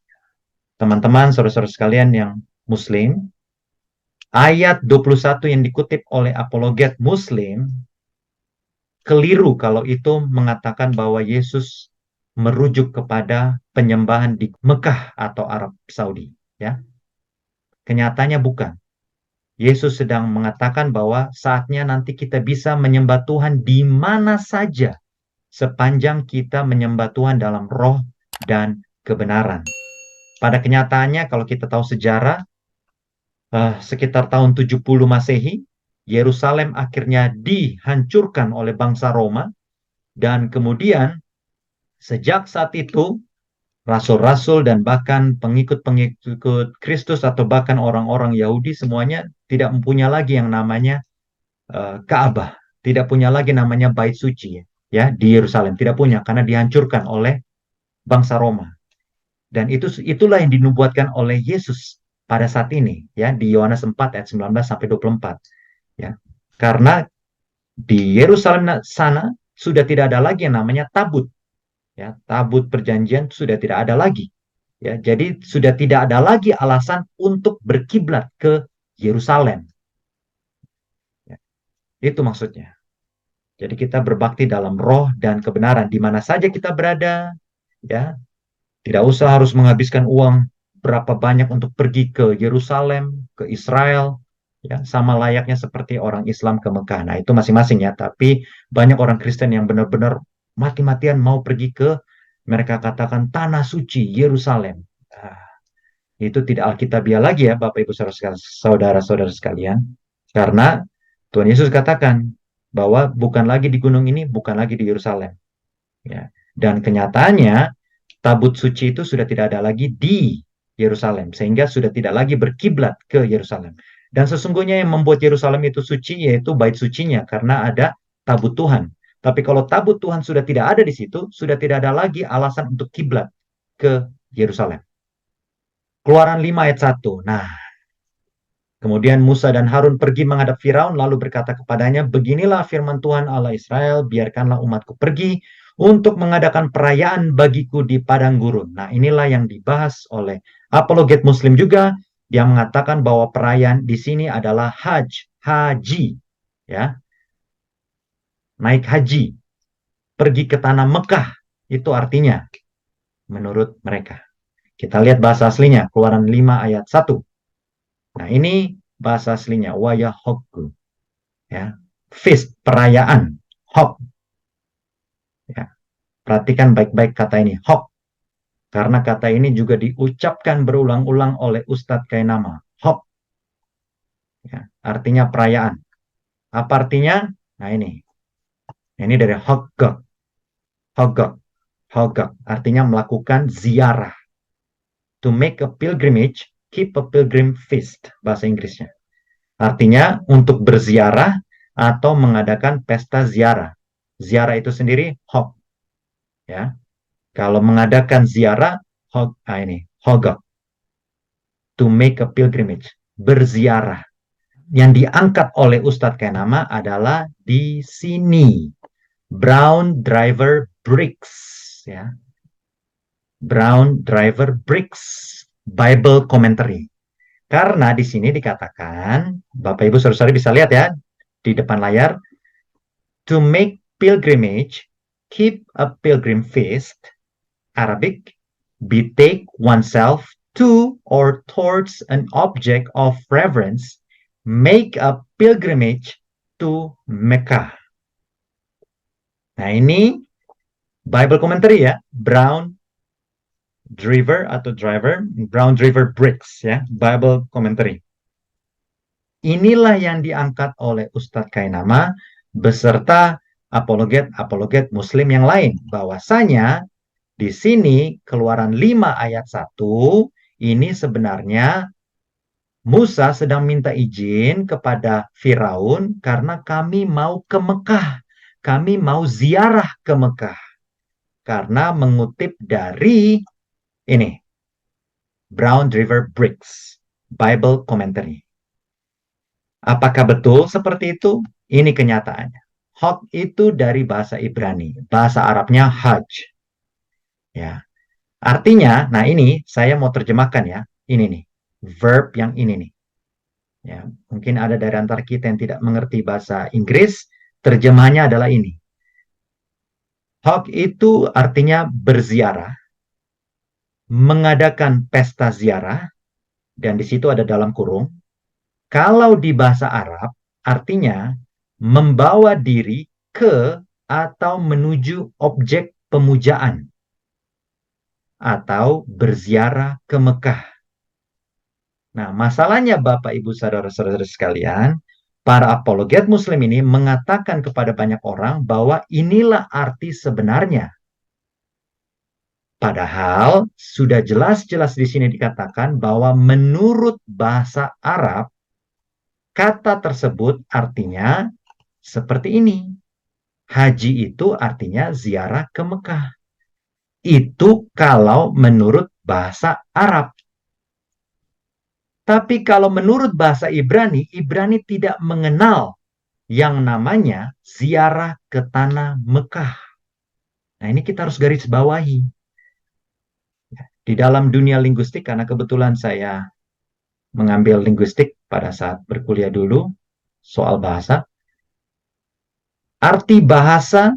teman-teman, saudara-saudara sekalian yang Muslim, ayat 21 yang dikutip oleh apologet Muslim, keliru kalau itu mengatakan bahwa Yesus merujuk kepada penyembahan di Mekah atau Arab Saudi. Ya, kenyataannya bukan. Yesus sedang mengatakan bahwa saatnya nanti kita bisa menyembah Tuhan di mana saja sepanjang kita menyembah Tuhan dalam roh dan kebenaran. Pada kenyataannya kalau kita tahu sejarah, sekitar tahun 70 Masehi, Yerusalem akhirnya dihancurkan oleh bangsa Roma dan kemudian sejak saat itu rasul-rasul dan bahkan pengikut-pengikut Kristus atau bahkan orang-orang Yahudi semuanya tidak mempunyai lagi yang namanya Ka'bah, tidak punya lagi namanya Bait Suci ya di Yerusalem, tidak punya karena dihancurkan oleh bangsa Roma. Dan itulah yang dinubuatkan oleh Yesus pada saat ini ya di Yohanes 4 ayat 19 sampai 24 ya. Karena di Yerusalem sana sudah tidak ada lagi yang namanya tabut ya, tabut perjanjian sudah tidak ada lagi ya. Jadi sudah tidak ada lagi alasan untuk berkiblat ke Yerusalem. Ya, itu maksudnya. Jadi kita berbakti dalam roh dan kebenaran di mana saja kita berada ya. Tidak usah harus menghabiskan uang berapa banyak untuk pergi ke Yerusalem, ke Israel, ya, sama layaknya seperti orang Islam ke Mekah. Nah, itu masing-masing ya. Tapi banyak orang Kristen yang benar-benar mati-matian mau pergi ke, mereka katakan tanah suci Yerusalem. Ah, itu tidak alkitabiah lagi ya, Bapak Ibu saudara-saudara sekalian. Karena Tuhan Yesus katakan bahwa bukan lagi di gunung ini, bukan lagi di Yerusalem. Ya. Dan kenyataannya tabut suci itu sudah tidak ada lagi di Yerusalem, sehingga sudah tidak lagi berkiblat ke Yerusalem. Dan sesungguhnya yang membuat Yerusalem itu suci yaitu bait sucinya, karena ada tabut Tuhan. Tapi kalau tabut Tuhan sudah tidak ada di situ, sudah tidak ada lagi alasan untuk kiblat ke Yerusalem. Keluaran 5 ayat 1. Nah, kemudian Musa dan Harun pergi menghadap Firaun lalu berkata kepadanya, beginilah firman Tuhan Allah Israel, biarkanlah umatku pergi untuk mengadakan perayaan bagiku di padang gurun. Nah, inilah yang dibahas oleh apologet Muslim juga. Dia mengatakan bahwa perayaan di sini adalah haji, ya, naik haji, pergi ke tanah Mekah. Itu artinya menurut mereka. Kita lihat bahasa aslinya, Keluaran 5 ayat 1. Nah, ini bahasa aslinya, waya hokku, ya, feast, perayaan, hok, ya. Perhatikan baik-baik kata ini, hok, karena kata ini juga diucapkan berulang-ulang oleh Ustadz Kainama, hok, ya, artinya perayaan. Apa artinya? Nah, ini dari hogok, hogok, hogok, artinya melakukan ziarah. To make a pilgrimage, keep a pilgrim feast, bahasa Inggrisnya. Artinya untuk berziarah atau mengadakan pesta ziarah. Ziarah itu sendiri hok, ya. Kalau mengadakan ziarah, hogak, to make a pilgrimage, berziarah. Yang diangkat oleh Ustadz Kainama adalah di sini, Brown Driver Briggs, ya. Brown Driver Briggs, Bible Commentary. Karena di sini dikatakan, Bapak Ibu saudara-saudari bisa lihat ya di depan layar, to make pilgrimage, keep a pilgrim feast, Arabic, betake oneself to or towards an object of reverence, make a pilgrimage to Mecca. Nah, ini Bible commentary ya, Brown Driver Briggs ya, Bible commentary. Inilah yang diangkat oleh Ustadz Kainama beserta apologet Muslim yang lain, bahwasanya di sini Keluaran 5 ayat 1 ini sebenarnya Musa sedang minta izin kepada Firaun karena kami mau ke Mekah. Kami mau ziarah ke Mekah. Karena mengutip dari ini, Brown River Briggs, Bible Commentary. Apakah betul seperti itu? Ini kenyataannya. Hok itu dari bahasa Ibrani. Bahasa Arabnya Hajj. Ya. Artinya, nah ini saya mau terjemahkan ya. Ini nih, verb yang ini nih. Ya, mungkin ada dari antara kita yang tidak mengerti bahasa Inggris, terjemahnya adalah ini. Hok itu artinya berziarah, mengadakan pesta ziarah, dan di situ ada dalam kurung, Kalau di bahasa Arab, artinya membawa diri ke atau menuju objek pemujaan atau berziarah ke Mekah. Nah, masalahnya Bapak Ibu saudara-saudara sekalian, para apologet Muslim ini mengatakan kepada banyak orang bahwa inilah arti sebenarnya. Padahal sudah jelas-jelas di sini dikatakan bahwa menurut bahasa Arab, kata tersebut artinya seperti ini. Haji itu artinya ziarah ke Mekah. Itu kalau menurut bahasa Arab. Tapi kalau menurut bahasa Ibrani, Ibrani tidak mengenal yang namanya ziarah ke tanah Mekah. Nah, ini kita harus garis bawahi. Di dalam dunia linguistik, karena kebetulan saya mengambil linguistik pada saat berkuliah dulu, soal bahasa, arti bahasa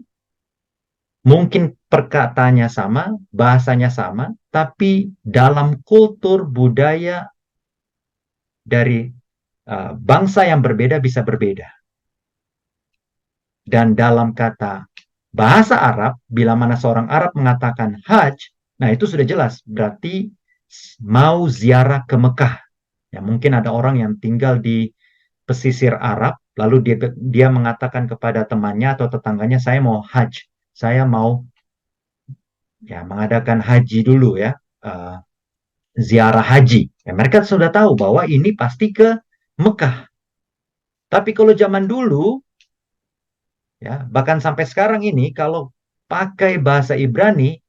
mungkin perkataannya sama, bahasanya sama, tapi dalam kultur budaya dari bangsa yang berbeda bisa berbeda. Dan dalam kata bahasa Arab, bila mana seorang Arab mengatakan hajj, nah itu sudah jelas, berarti mau ziarah ke Mekah. Ya, mungkin ada orang yang tinggal di pesisir Arab, lalu dia mengatakan kepada temannya atau tetangganya, saya mau hajj, saya mau ya mengadakan haji dulu ya, uh, ziarah haji. Ya, mereka sudah tahu bahwa ini pasti ke Mekah. Tapi kalau zaman dulu, ya bahkan sampai sekarang ini, kalau pakai bahasa Ibrani,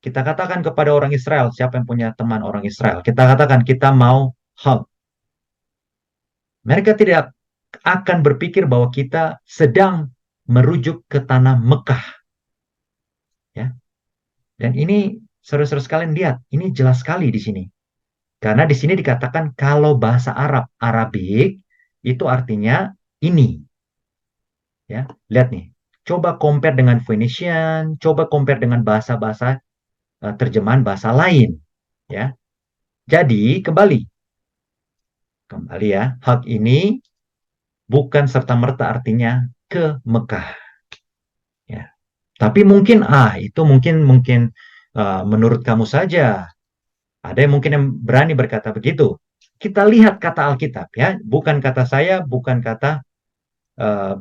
kita katakan kepada orang Israel, siapa yang punya teman orang Israel, kita katakan kita mau hug. Mereka tidak akan berpikir bahwa kita sedang merujuk ke tanah Mekah. Ya. Dan ini saudara-saudara sekalian lihat, ini jelas sekali di sini. Karena di sini dikatakan kalau bahasa Arab, Arabik, itu artinya ini. Ya, lihat nih. Coba compare dengan Phoenician, coba compare dengan bahasa-bahasa terjemahan bahasa lain. Ya. Jadi, kembali ya, hak ini bukan serta-merta artinya ke Mekah. Ya. Tapi mungkin itu mungkin menurut kamu saja. Ada yang mungkin yang berani berkata begitu. Kita lihat kata Alkitab ya, bukan kata saya, bukan kata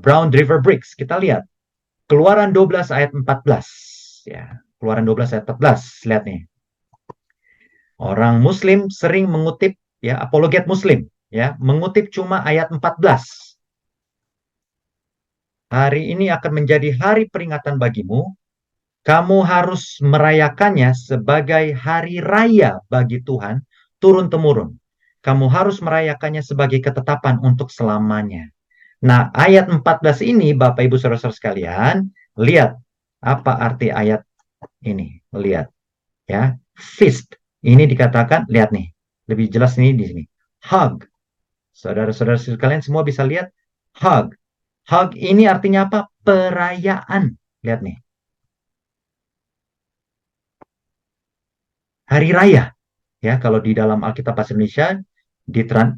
Brown River Bricks. Kita lihat Keluaran 12 ayat 14 ya. Keluaran 12 ayat 14. Lihat nih. Orang Muslim sering mengutip ya, apologet Muslim ya, mengutip cuma ayat 14. Hari ini akan menjadi hari peringatan bagimu. Kamu harus merayakannya sebagai hari raya bagi Tuhan turun-temurun. Kamu harus merayakannya sebagai ketetapan untuk selamanya. Nah, ayat 14 ini, Bapak Ibu Saudara-saudara sekalian, lihat apa arti ayat ini. Lihat ya. Feast. Ini dikatakan, lihat nih. Lebih jelas nih di sini. Hug. Saudara-saudara sekalian semua bisa lihat hug. Hug ini artinya apa? Perayaan. Lihat nih. Hari raya. Ya, kalau di dalam Alkitab Bahasa Indonesia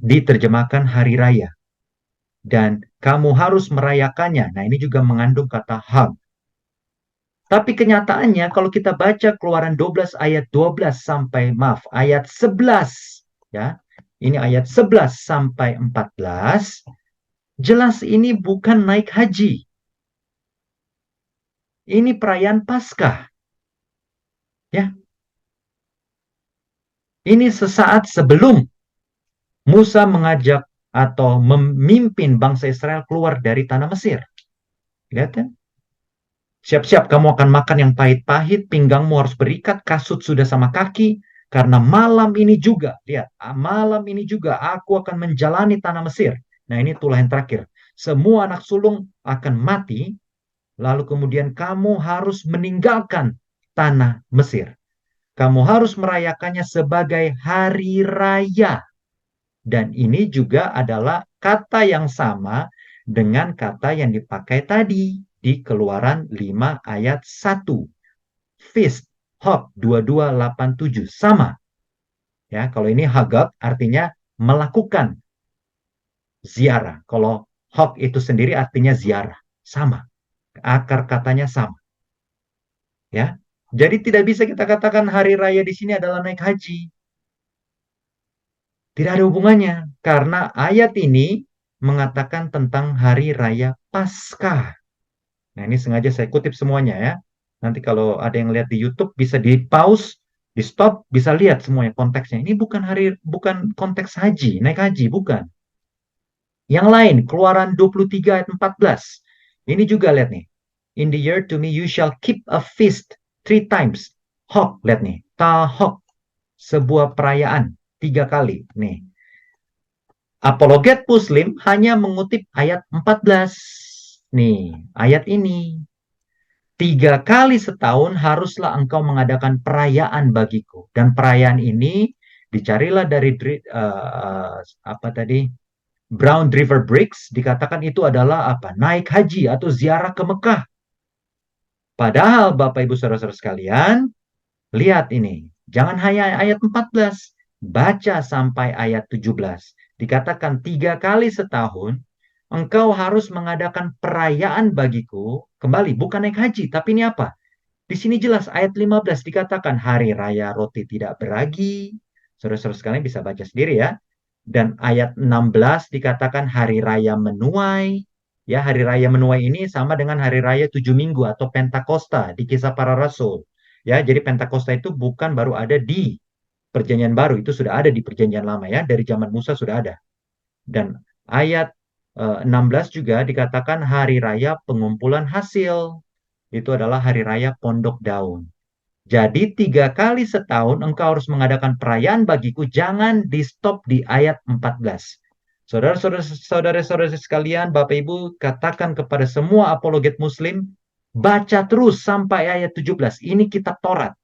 diterjemahkan hari raya. Dan kamu harus merayakannya. Nah, ini juga mengandung kata hug. Tapi kenyataannya kalau kita baca Keluaran 12 ayat 12 sampai ayat 11 ya. Ini ayat 11 sampai 14 jelas ini bukan naik haji. Ini perayaan Paskah. Ya. Ini sesaat sebelum Musa mengajak atau memimpin bangsa Israel keluar dari tanah Mesir. Lihat ya. Siap-siap kamu akan makan yang pahit-pahit, pinggangmu harus berikat, kasut sudah sama kaki, karena malam ini juga, lihat, malam ini juga aku akan menjalani tanah Mesir. Nah ini tulah yang terakhir. Semua anak sulung akan mati, lalu kemudian kamu harus meninggalkan tanah Mesir. Kamu harus merayakannya sebagai hari raya. Dan ini juga adalah kata yang sama dengan kata yang dipakai tadi di Keluaran 5 ayat 1. Feast, Hog 2287 sama. Ya, kalau ini hagab artinya melakukan ziarah. Kalau hok itu sendiri artinya ziarah. Sama. Akar katanya sama. Ya. Jadi tidak bisa kita katakan hari raya di sini adalah naik haji. Tidak ada hubungannya. Karena ayat ini mengatakan tentang hari raya Paskah. Nah, ini sengaja saya kutip semuanya ya. Nanti kalau ada yang lihat di YouTube bisa di pause, di stop, bisa lihat semuanya konteksnya. Ini bukan konteks haji, naik haji, bukan. Yang lain, Keluaran 23 ayat 14. Ini juga lihat nih. In the year to me you shall keep a feast 3 times. Hok, lihat nih. Tahok, sebuah perayaan 3 kali. Nih, apologet Muslim hanya mengutip ayat 14. Nih, ayat ini. 3 kali setahun haruslah engkau mengadakan perayaan bagiku. Dan perayaan ini dicarilah dari apa tadi? Brown River Bricks, dikatakan itu adalah apa? Naik haji atau ziarah ke Mekah. Padahal Bapak Ibu Saudara-saudara sekalian, lihat ini. Jangan hanya ayat 14, baca sampai ayat 17. Dikatakan 3 kali setahun engkau harus mengadakan perayaan bagiku. Kembali, bukan naik haji, tapi ini apa? Di sini jelas ayat 15 dikatakan hari raya roti tidak beragi. Saudara-saudara sekalian bisa baca sendiri ya. Dan ayat 16 dikatakan hari raya menuai. Ya, hari raya menuai ini sama dengan hari raya 7 minggu atau Pentakosta di Kisah Para Rasul. Ya, jadi Pentakosta itu bukan baru ada di Perjanjian Baru, itu sudah ada di Perjanjian Lama ya, dari zaman Musa sudah ada. Dan ayat 16 juga dikatakan hari raya pengumpulan hasil. Itu adalah hari raya Pondok Daun. Jadi 3 kali setahun engkau harus mengadakan perayaan bagiku, jangan di stop di ayat 14. Saudara-saudara sekalian, Bapak Ibu, katakan kepada semua apologet Muslim, baca terus sampai ayat 17. Ini kitab Taurat.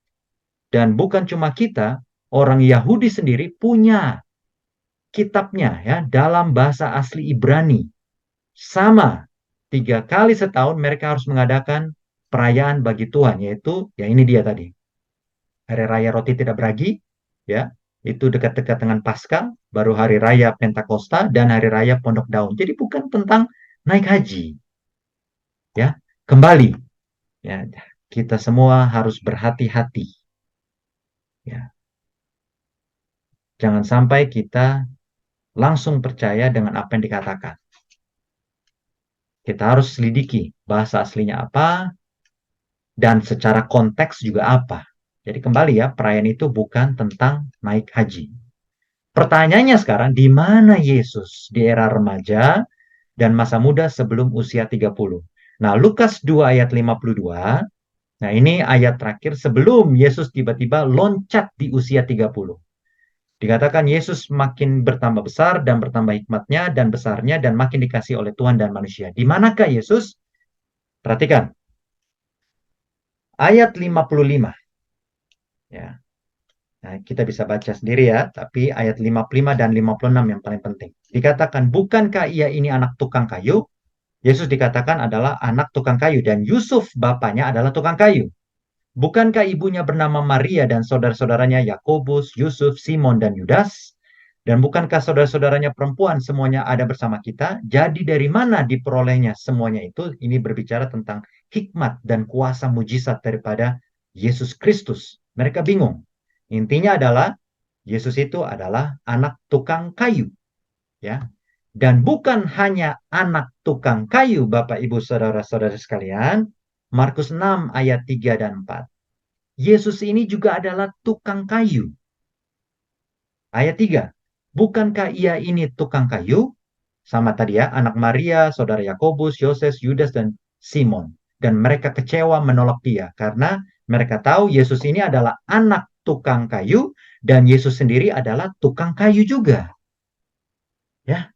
Dan bukan cuma kita, orang Yahudi sendiri punya kitabnya ya dalam bahasa asli Ibrani. Sama, 3 kali setahun mereka harus mengadakan perayaan bagi Tuhan, yaitu ya ini dia tadi. Hari Raya Roti Tidak Beragi, ya, itu dekat-dekat dengan Paskah, baru Hari Raya Pentakosta, dan Hari Raya Pondok Daun. Jadi bukan tentang naik haji, ya. Kembali, ya, kita semua harus berhati-hati, ya. Jangan sampai kita langsung percaya dengan apa yang dikatakan. Kita harus selidiki bahasa aslinya apa, dan secara konteks juga apa. Jadi kembali ya, perayaan itu bukan tentang naik haji. Pertanyaannya sekarang, di mana Yesus di era remaja dan masa muda sebelum usia 30? Nah, Lukas 2 ayat 52, nah ini ayat terakhir sebelum Yesus tiba-tiba loncat di usia 30. Dikatakan Yesus makin bertambah besar dan bertambah hikmatnya dan besarnya dan makin dikasih oleh Tuhan dan manusia. Di manakah Yesus? Perhatikan. Ayat 55. Ya. Nah, kita bisa baca sendiri ya, tapi ayat 55 dan 56 yang paling penting. Dikatakan, bukankah ia ini anak tukang kayu? Yesus dikatakan adalah anak tukang kayu dan Yusuf bapaknya adalah tukang kayu. Bukankah ibunya bernama Maria dan saudara-saudaranya Yakobus, Yusuf, Simon, dan Yudas? Dan bukankah saudara-saudaranya perempuan semuanya ada bersama kita? Jadi dari mana diperolehnya semuanya itu? Ini berbicara tentang hikmat dan kuasa mujizat daripada Yesus Kristus. Mereka bingung. Intinya adalah Yesus itu adalah anak tukang kayu, ya. Dan bukan hanya anak tukang kayu, Bapak Ibu Saudara-saudara sekalian. Markus 6 ayat 3 dan 4. Yesus ini juga adalah tukang kayu. Ayat 3. Bukankah ia ini tukang kayu? Sama tadi ya, anak Maria, saudara Yakobus, Yoses, Yudas, dan Simon. Dan mereka kecewa menolak dia karena mereka tahu Yesus ini adalah anak tukang kayu dan Yesus sendiri adalah tukang kayu juga. Ya,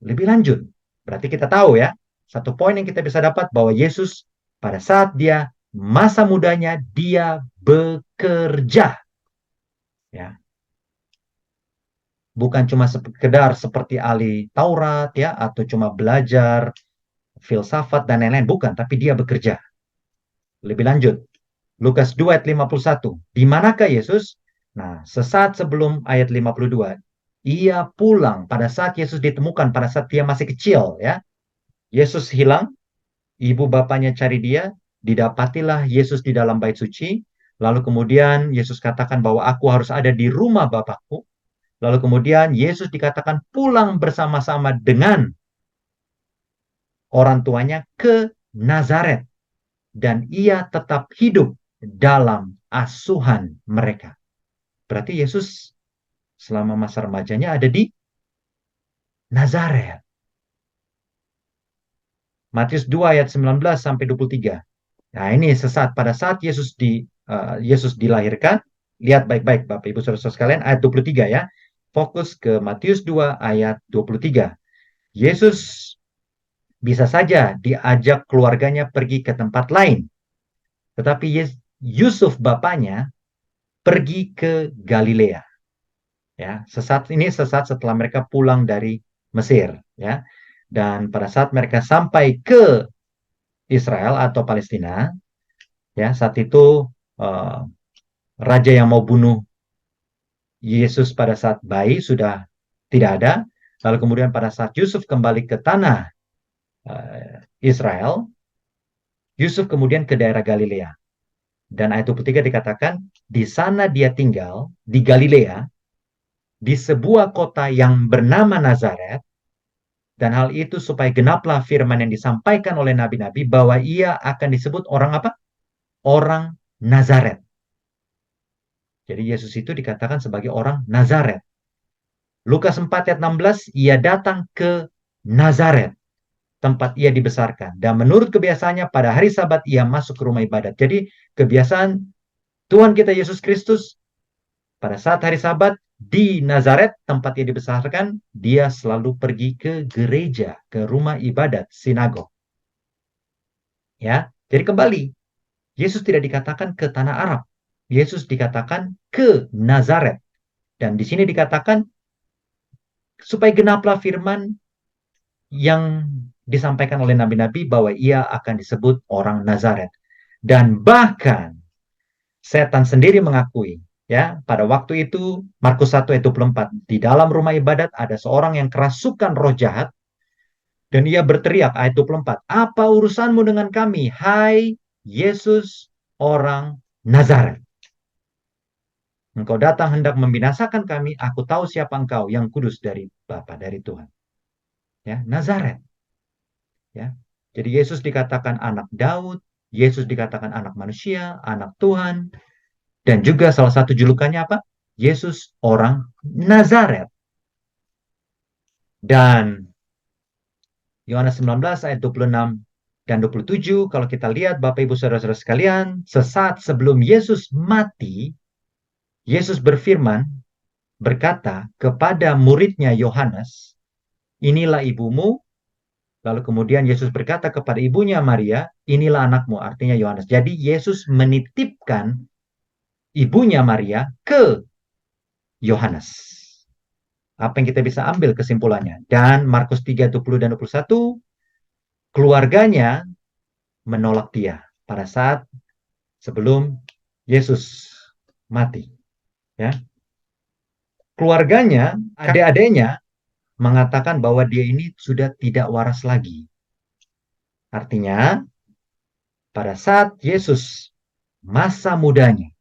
lebih lanjut. Berarti kita tahu ya, satu poin yang kita bisa dapat bahwa Yesus pada saat dia masa mudanya dia bekerja. Ya, bukan cuma sekedar seperti ahli Taurat ya atau cuma belajar filsafat dan lain-lain, bukan, tapi dia bekerja. Lebih lanjut, Lukas 2 ayat 51. Di manakah Yesus? Nah, sesaat sebelum ayat 52, Ia pulang pada saat Yesus ditemukan, pada saat dia masih kecil, ya. Yesus hilang, ibu bapaknya cari dia, didapatilah Yesus di dalam bait suci. Lalu kemudian Yesus katakan bahwa aku harus ada di rumah Bapakku. Lalu kemudian Yesus dikatakan pulang bersama-sama dengan orang tuanya ke Nazaret. Dan ia tetap hidup dalam asuhan mereka. Berarti Yesus selama masa remajanya ada di Nazaret. Matius 2 ayat 19 sampai 23. Nah, ini sesaat pada saat Yesus dilahirkan, lihat baik-baik Bapak Ibu Saudara sekalian ayat 23 ya. Fokus ke Matius 2 ayat 23. Yesus bisa saja diajak keluarganya pergi ke tempat lain. Tetapi Yusuf bapaknya pergi ke Galilea. Ya, sesat setelah mereka pulang dari Mesir, ya. Dan pada saat mereka sampai ke Israel atau Palestina, ya, saat itu uh, raja yang mau bunuh Yesus pada saat bayi sudah tidak ada. Lalu kemudian pada saat Yusuf kembali ke tanah Israel, Yusuf kemudian ke daerah Galilea. Dan ayat 23 dikatakan, di sana dia tinggal, di Galilea, di sebuah kota yang bernama Nazaret, dan hal itu supaya genaplah firman yang disampaikan oleh nabi-nabi bahwa ia akan disebut orang apa? Orang Nazaret. Jadi Yesus itu dikatakan sebagai orang Nazaret. Lukas 4 ayat 16, ia datang ke Nazaret, tempat ia dibesarkan. Dan menurut kebiasaannya pada hari Sabat ia masuk ke rumah ibadat. Jadi kebiasaan Tuhan kita Yesus Kristus pada saat hari Sabat di Nazaret, tempat ia dibesarkan, dia selalu pergi ke gereja, ke rumah ibadat, sinagog. Ya, jadi kembali, Yesus tidak dikatakan ke tanah Arab. Yesus dikatakan ke Nazaret. Dan di sini dikatakan supaya genaplah firman yang disampaikan oleh nabi-nabi bahwa ia akan disebut orang Nazaret. Dan bahkan setan sendiri mengakui, ya, pada waktu itu Markus 1 ayat 24, di dalam rumah ibadat ada seorang yang kerasukan roh jahat dan ia berteriak ayat 24, apa urusanmu dengan kami, hai Yesus orang Nazaret? Engkau datang hendak membinasakan kami, aku tahu siapa engkau, yang kudus dari Bapa, dari Tuhan. Ya, Nazaret. Ya. Jadi Yesus dikatakan anak Daud, Yesus dikatakan anak manusia, anak Tuhan, dan juga salah satu julukannya apa? Yesus orang Nazaret. Dan Yohanes 19 ayat 26 dan 27, kalau kita lihat Bapak Ibu Saudara-saudara sekalian, sesaat sebelum Yesus mati, Yesus berfirman, berkata kepada muridnya Yohanes, inilah ibumu. Lalu kemudian Yesus berkata kepada ibunya Maria, inilah anakmu, artinya Yohanes. Jadi Yesus menitipkan ibunya Maria ke Yohanes. Apa yang kita bisa ambil kesimpulannya? Dan Markus 3, 20 dan 21, keluarganya menolak dia pada saat sebelum Yesus mati. Ya. Keluarganya, adik-adiknya mengatakan bahwa dia ini sudah tidak waras lagi. Artinya, pada saat Yesus masa mudanya,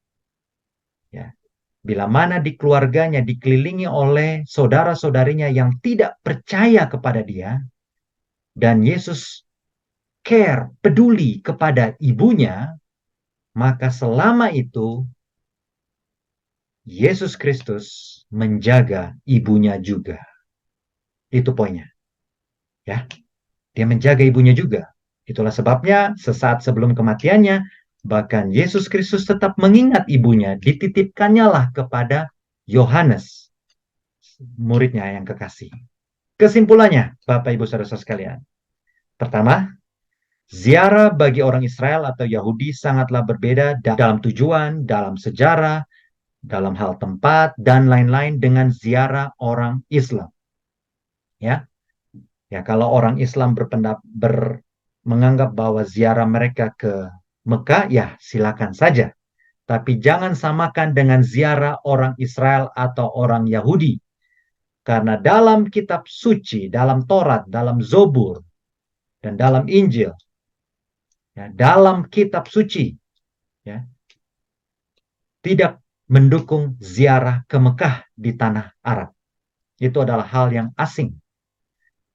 ya, bila mana di keluarganya dikelilingi oleh saudara-saudarinya yang tidak percaya kepada dia, dan Yesus care, peduli kepada ibunya, maka selama itu Yesus Kristus menjaga ibunya juga. Itu poinnya. Ya, dia menjaga ibunya juga. Itulah sebabnya sesaat sebelum kematiannya, bahkan Yesus Kristus tetap mengingat ibunya, dititipkannya lah kepada Yohanes, muridnya yang kekasih. Kesimpulannya, Bapak Ibu Saudara sekalian. Pertama, ziarah bagi orang Israel atau Yahudi sangatlah berbeda dalam tujuan, dalam sejarah, dalam hal tempat, dan lain-lain dengan ziarah orang Islam. Ya, ya, kalau orang Islam menganggap bahwa ziarah mereka ke Mekah, ya silakan saja. Tapi jangan samakan dengan ziarah orang Israel atau orang Yahudi. Karena dalam kitab suci, dalam Taurat, dalam Zobur, dan dalam Injil, ya, dalam kitab suci, ya, tidak mendukung ziarah ke Mekah di tanah Arab. Itu adalah hal yang asing.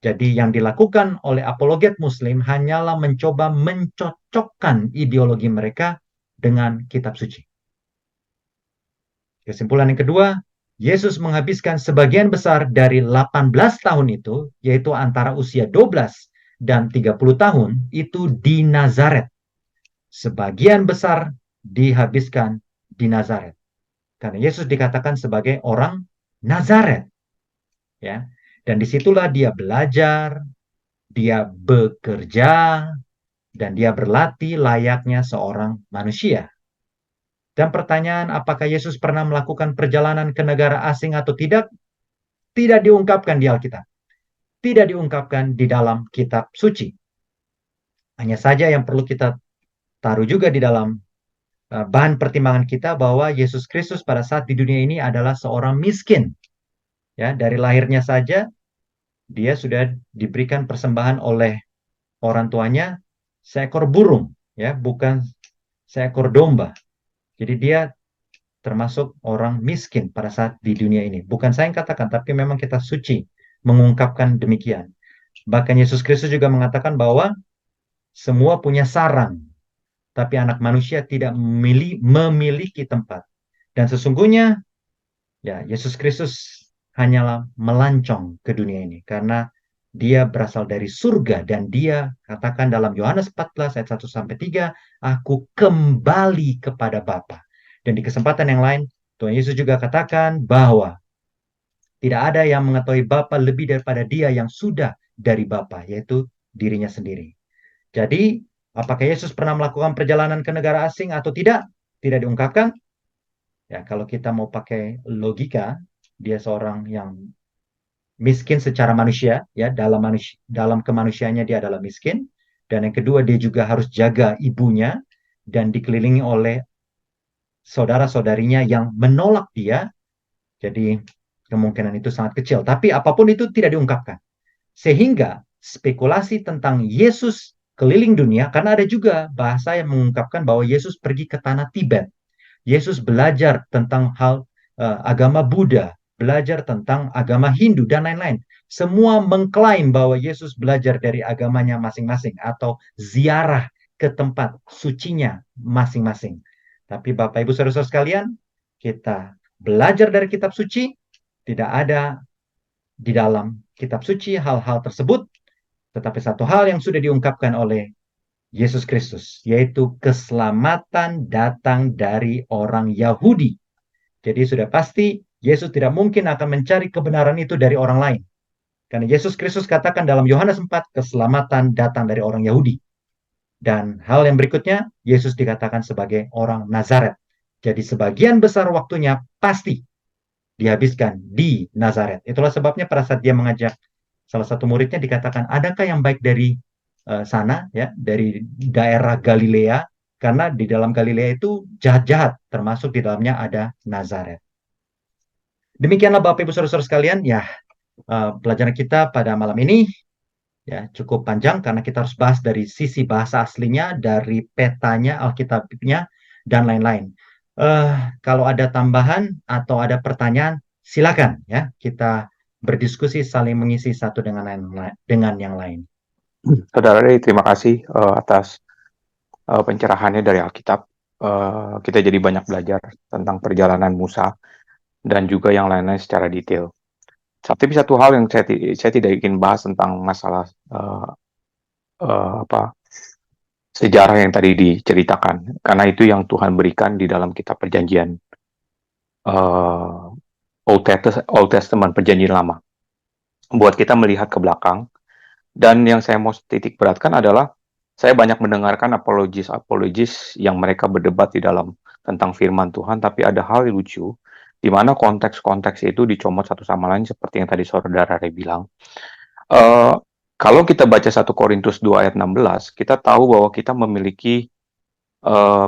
Jadi yang dilakukan oleh apologet Muslim hanyalah mencoba mencocokkan ideologi mereka dengan kitab suci. Kesimpulan yang kedua, Yesus menghabiskan sebagian besar dari 18 tahun itu, yaitu antara usia 12 dan 30 tahun, itu di Nazaret. Sebagian besar dihabiskan di Nazaret. Karena Yesus dikatakan sebagai orang Nazaret. Ya. Dan disitulah dia belajar, dia bekerja, dan dia berlatih layaknya seorang manusia. Dan pertanyaan apakah Yesus pernah melakukan perjalanan ke negara asing atau tidak, tidak diungkapkan di Alkitab. Tidak diungkapkan di dalam kitab suci. Hanya saja yang perlu kita taruh juga di dalam bahan pertimbangan kita bahwa Yesus Kristus pada saat di dunia ini adalah seorang miskin. Ya, dari lahirnya saja dia sudah diberikan persembahan oleh orang tuanya seekor burung, ya, bukan seekor domba. Jadi dia termasuk orang miskin pada saat di dunia ini. Bukan saya yang katakan, tapi memang kita suci mengungkapkan demikian. Bahkan Yesus Kristus juga mengatakan bahwa semua punya sarang, tapi anak manusia tidak memiliki tempat. Dan sesungguhnya, ya, Yesus Kristus hanyalah melancong ke dunia ini karena dia berasal dari surga dan dia katakan dalam Yohanes 14 ayat 1 sampai 3, aku kembali kepada Bapa. Dan di kesempatan yang lain, Tuhan Yesus juga katakan bahwa tidak ada yang mengetahui Bapa lebih daripada dia yang sudah dari Bapa, yaitu dirinya sendiri. Jadi, apakah Yesus pernah melakukan perjalanan ke negara asing atau tidak? Tidak diungkapkan. Ya, kalau kita mau pakai logika, dia seorang yang miskin secara manusia, ya, dalam kemanusiaannya dia adalah miskin. Dan yang kedua, dia juga harus jaga ibunya dan dikelilingi oleh saudara-saudarinya yang menolak dia. Jadi kemungkinan itu sangat kecil. Tapi apapun itu tidak diungkapkan. Sehingga spekulasi tentang Yesus keliling dunia, karena ada juga bahasa yang mengungkapkan bahwa Yesus pergi ke tanah Tibet. Yesus belajar tentang hal agama Buddha, belajar tentang agama Hindu, dan lain-lain. Semua mengklaim bahwa Yesus belajar dari agamanya masing-masing atau ziarah ke tempat sucinya masing-masing. Tapi Bapak Ibu Saudara-saudara sekalian, kita belajar dari kitab suci, tidak ada di dalam kitab suci hal-hal tersebut, tetapi satu hal yang sudah diungkapkan oleh Yesus Kristus, yaitu keselamatan datang dari orang Yahudi. Jadi sudah pasti Yesus tidak mungkin akan mencari kebenaran itu dari orang lain. Karena Yesus Kristus katakan dalam Yohanes 4, keselamatan datang dari orang Yahudi. Dan hal yang berikutnya, Yesus dikatakan sebagai orang Nazaret. Jadi sebagian besar waktunya pasti dihabiskan di Nazaret. Itulah sebabnya pada saat dia mengajak salah satu muridnya dikatakan, adakah yang baik dari sana, ya, dari daerah Galilea, karena di dalam Galilea itu jahat-jahat, termasuk di dalamnya ada Nazaret. Demikianlah Bapak Ibu Saudara-saudara sekalian, ya, pelajaran kita pada malam ini ya cukup panjang karena kita harus bahas dari sisi bahasa aslinya, dari petanya, Alkitabnya, dan lain-lain. Kalau ada tambahan atau ada pertanyaan, silakan ya, kita berdiskusi saling mengisi satu dengan yang lain. Saudara Ray, terima kasih atas pencerahannya dari Alkitab. Kita jadi banyak belajar tentang perjalanan Musa dan juga yang lain-lain secara detail. Tapi satu hal yang saya tidak ingin bahas tentang masalah sejarah yang tadi diceritakan, karena itu yang Tuhan berikan di dalam kitab perjanjian Old Testament, perjanjian lama, buat kita melihat ke belakang. Dan yang saya mau titik beratkan adalah saya banyak mendengarkan apologis yang mereka berdebat di dalam tentang firman Tuhan, tapi ada hal yang lucu di mana konteks-konteks itu dicomot satu sama lain seperti yang tadi saudara Ray bilang. Kalau kita baca 1 Korintus 2 ayat 16, kita tahu bahwa kita memiliki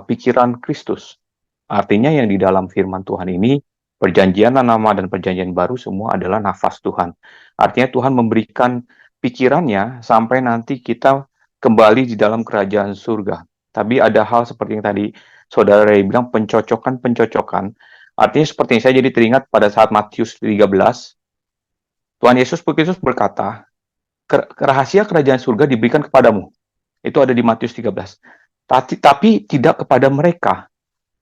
pikiran Kristus. Artinya yang di dalam firman Tuhan ini Perjanjian lama dan perjanjian baru semua adalah nafas Tuhan. Artinya Tuhan memberikan pikirannya sampai nanti kita kembali di dalam kerajaan surga. Tapi ada hal seperti yang tadi saudara Ray bilang, pencocokan. Artinya seperti ini, saya jadi teringat pada saat Matius 13, Tuhan Yesus Kristus berkata, rahasia kerajaan surga diberikan kepadamu. Itu ada di Matius 13. Tapi tidak kepada mereka.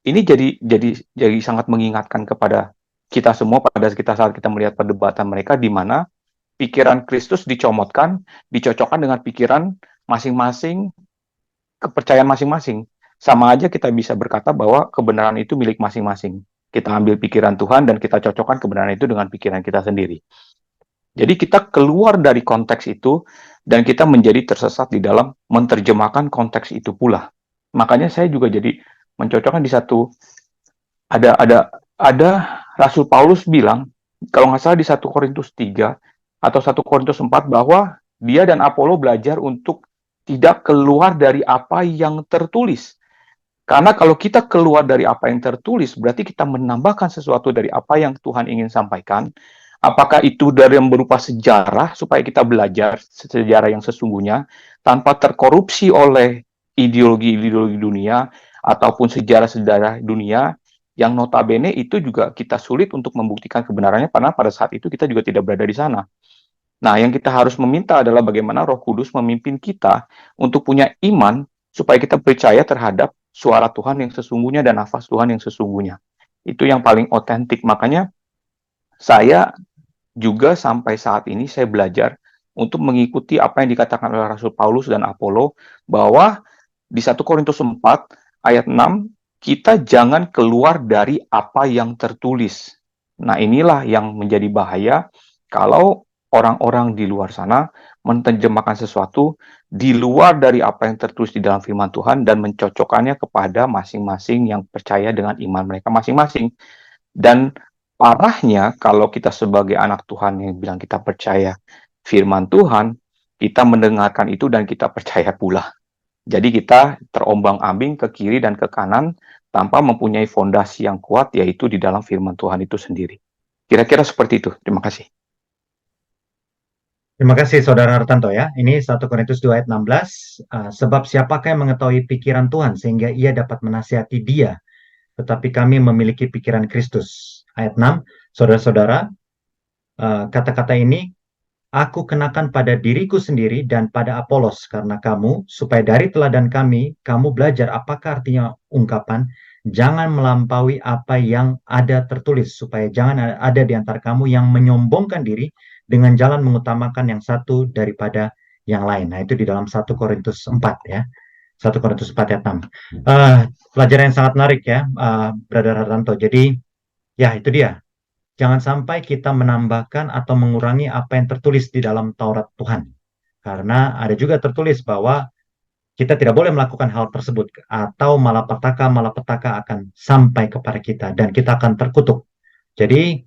Ini jadi sangat mengingatkan kepada kita semua pada kita saat kita melihat perdebatan mereka di mana pikiran Kristus dicocokkan dengan pikiran masing-masing, kepercayaan masing-masing. Sama aja kita bisa berkata bahwa kebenaran itu milik masing-masing. Kita ambil pikiran Tuhan dan kita cocokkan kebenaran itu dengan pikiran kita sendiri. Jadi kita keluar dari konteks itu dan kita menjadi tersesat di dalam menerjemahkan konteks itu pula. Makanya saya juga jadi mencocokkan di satu ada Rasul Paulus bilang kalau nggak salah di 1 Korintus 3 atau 1 Korintus 4 bahwa dia dan Apollo belajar untuk tidak keluar dari apa yang tertulis. Karena kalau kita keluar dari apa yang tertulis, berarti kita menambahkan sesuatu dari apa yang Tuhan ingin sampaikan. Apakah itu dari yang berupa sejarah, supaya kita belajar sejarah yang sesungguhnya, tanpa terkorupsi oleh ideologi-ideologi dunia, ataupun sejarah-sejarah dunia, yang notabene itu juga kita sulit untuk membuktikan kebenarannya, karena pada saat itu kita juga tidak berada di sana. Nah, yang kita harus meminta adalah bagaimana Roh Kudus memimpin kita untuk punya iman supaya kita percaya terhadap suara Tuhan yang sesungguhnya dan nafas Tuhan yang sesungguhnya. Itu yang paling otentik. Makanya saya juga sampai saat ini saya belajar untuk mengikuti apa yang dikatakan oleh Rasul Paulus dan Apollo bahwa di 1 Korintus 4 ayat 6 kita jangan keluar dari apa yang tertulis. Nah, inilah yang menjadi bahaya kalau orang-orang di luar sana menerjemahkan sesuatu di luar dari apa yang tertulis di dalam firman Tuhan dan mencocokkannya kepada masing-masing yang percaya dengan iman mereka masing-masing. Dan parahnya kalau kita sebagai anak Tuhan yang bilang kita percaya firman Tuhan, kita mendengarkan itu dan kita percaya pula. Jadi kita terombang-ambing ke kiri dan ke kanan tanpa mempunyai fondasi yang kuat, yaitu di dalam firman Tuhan itu sendiri. Kira-kira seperti itu. Terima kasih. Terima kasih Saudara Hartanto ya. Ini 1 Korintus 2 ayat 16. Sebab siapakah yang mengetahui pikiran Tuhan sehingga ia dapat menasihati dia. Tetapi kami memiliki pikiran Kristus. Ayat 6. Saudara-saudara, kata-kata ini aku kenakan pada diriku sendiri dan pada Apolos karena kamu, supaya dari teladan kami, kamu belajar apakah artinya ungkapan, jangan melampaui apa yang ada tertulis, supaya jangan ada di antara kamu yang menyombongkan diri dengan jalan mengutamakan yang satu daripada yang lain. Nah, itu di dalam 1 Korintus 4 ya. 1 Korintus 4 ayat 6. Pelajaran yang sangat menarik ya, Brother Hartanto. Jadi, ya itu dia. Jangan sampai kita menambahkan atau mengurangi apa yang tertulis di dalam Taurat Tuhan. Karena ada juga tertulis bahwa kita tidak boleh melakukan hal tersebut atau malapetaka akan sampai kepada kita dan kita akan terkutuk. Jadi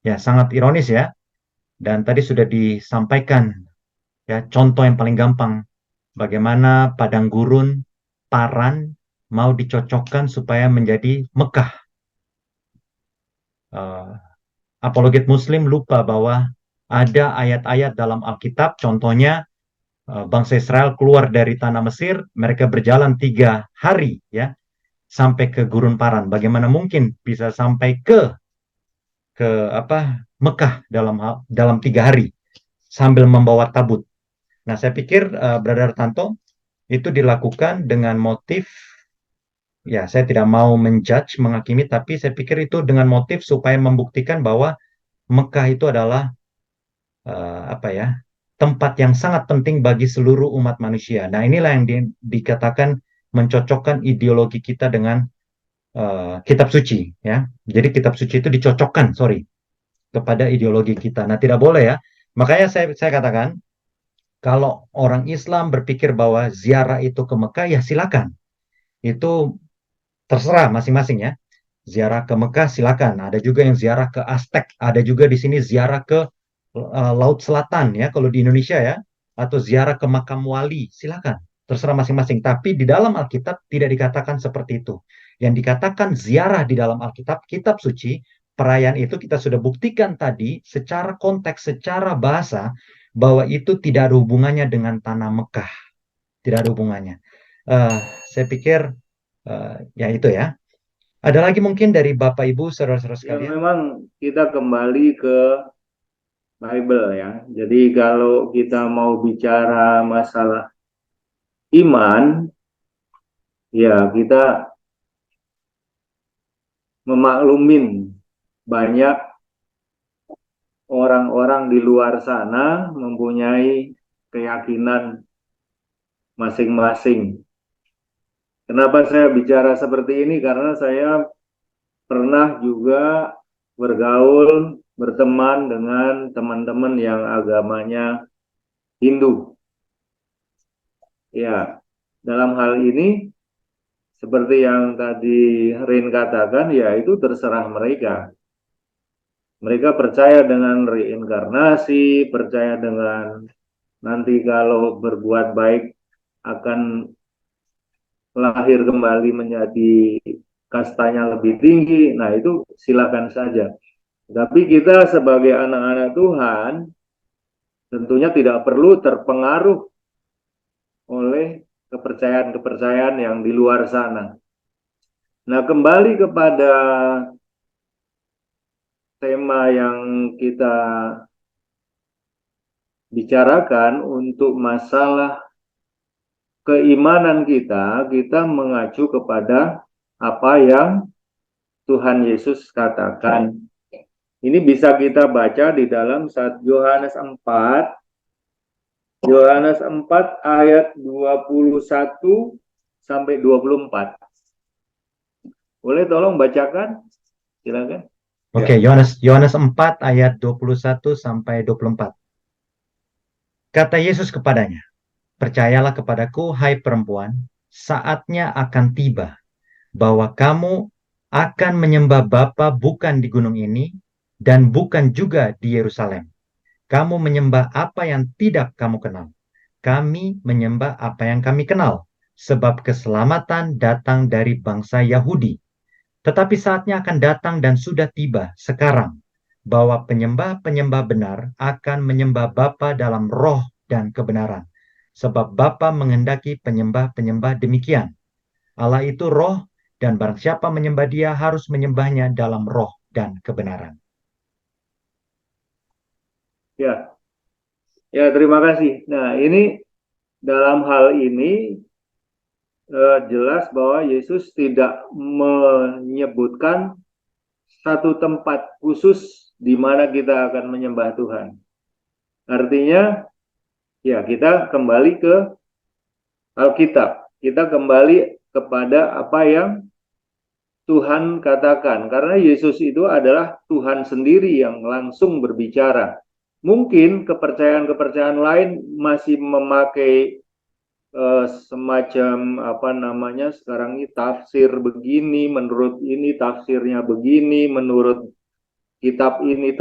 ya sangat ironis ya. Dan tadi sudah disampaikan ya contoh yang paling gampang bagaimana padang gurun Paran mau dicocokkan supaya menjadi Mekah. Apologet Muslim lupa bahwa ada ayat-ayat dalam Alkitab, contohnya bangsa Israel keluar dari tanah Mesir, mereka berjalan 3 hari ya sampai ke Gurun Paran. Bagaimana mungkin bisa sampai ke Mekah dalam 3 hari sambil membawa tabut? Nah, saya pikir Brother Tanto itu dilakukan dengan motif, ya saya tidak mau menjudge, menghakimi, tapi saya pikir itu dengan motif supaya membuktikan bahwa Mekah itu adalah tempat yang sangat penting bagi seluruh umat manusia. Nah, inilah yang dikatakan mencocokkan ideologi kita dengan kitab suci, ya. Jadi kitab suci itu dicocokkan, sorry, kepada ideologi kita. Nah, tidak boleh ya. Makanya saya katakan, kalau orang Islam berpikir bahwa ziarah itu ke Mekah, ya silakan. Itu terserah masing-masing ya. Ziarah ke Mekah silakan. Ada juga yang ziarah ke Aztec, ada juga di sini ziarah ke Laut Selatan ya kalau di Indonesia ya, atau ziarah ke makam wali silakan. terserah masing-masing. Tapi di dalam Alkitab tidak dikatakan seperti itu. Yang dikatakan ziarah di dalam Alkitab, kitab suci, perayaan itu kita sudah buktikan tadi secara konteks, secara bahasa, bahwa itu tidak ada hubungannya dengan tanah Mekah. Tidak ada hubungannya. Eh, saya pikir ya itu ya. Ada lagi mungkin dari Bapak Ibu, saudara-saudara Ya sekalian? memang kita kembali ke Bible ya. Jadi kalau kita mau bicara masalah iman, ya kita memaklumin banyak orang-orang di luar sana mempunyai keyakinan masing-masing. Kenapa saya bicara seperti ini? Karena saya pernah juga bergaul, berteman dengan teman-teman yang agamanya Hindu. Ya, dalam hal ini seperti yang tadi Rin katakan, ya itu terserah mereka. Mereka percaya dengan reinkarnasi, percaya dengan nanti kalau berbuat baik akan lahir kembali menjadi kastanya lebih tinggi. Nah, itu silakan saja. Tapi kita sebagai anak-anak Tuhan tentunya tidak perlu terpengaruh oleh kepercayaan-kepercayaan yang di luar sana. Nah, kembali kepada tema yang kita bicarakan untuk masalah keimanan kita, kita mengacu kepada apa yang Tuhan Yesus katakan. Ini bisa kita baca di dalam 1 Yohanes 4, Yohanes 4 ayat 21 sampai 24. Boleh tolong bacakan? Silakan. Oke, Yohanes 4 ayat 21 sampai 24. Kata Yesus kepadanya, "Percayalah kepadaku, hai perempuan, saatnya akan tiba bahwa kamu akan menyembah Bapa bukan di gunung ini dan bukan juga di Yerusalem. Kamu menyembah apa yang tidak kamu kenal. Kami menyembah apa yang kami kenal, sebab keselamatan datang dari bangsa Yahudi. Tetapi saatnya akan datang dan sudah tiba sekarang, bahwa penyembah-penyembah benar akan menyembah Bapa dalam roh dan kebenaran. Sebab Bapa menghendaki penyembah-penyembah demikian. Allah itu roh, dan barang siapa menyembah dia harus menyembahnya dalam roh dan kebenaran." Ya, ya terima kasih. Nah, ini dalam hal ini jelas bahwa Yesus tidak menyebutkan satu tempat khusus di mana kita akan menyembah Tuhan. Artinya, ya kita kembali ke Alkitab. Kita kembali kepada apa yang Tuhan katakan. Karena Yesus itu adalah Tuhan sendiri yang langsung berbicara. Mungkin kepercayaan-kepercayaan lain masih memakai semacam apa namanya sekarang ini tafsir begini, menurut ini tafsirnya begini, menurut kitab ini